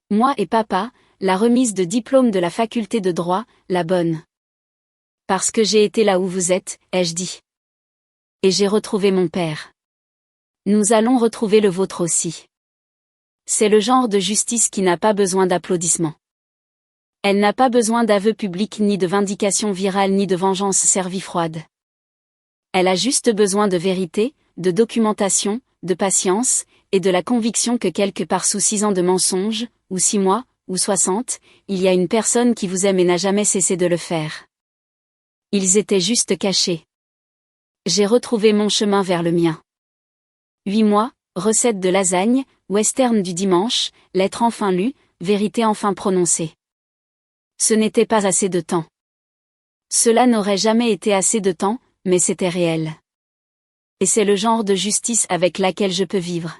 Moi et papa, la remise de diplôme de la faculté de droit, la bonne. Parce que j'ai été là où vous êtes, ai-je dit. Et j'ai retrouvé mon père. Nous allons retrouver le vôtre aussi. C'est le genre de justice qui n'a pas besoin d'applaudissements. Elle n'a pas besoin d'aveux publics ni de vindications virales ni de vengeance servie froide. Elle a juste besoin de vérité, de documentation, de patience, et de la conviction que quelque part sous 6 ans de mensonges, ou 6 mois, ou 60, il y a une personne qui vous aime et n'a jamais cessé de le faire. Ils étaient juste cachés. J'ai retrouvé mon chemin vers le mien. 8 mois, recette de lasagne, western du dimanche, lettre enfin lue, vérité enfin prononcée. Ce n'était pas assez de temps. Cela n'aurait jamais été assez de temps, mais c'était réel. Et c'est le genre de justice avec laquelle je peux vivre.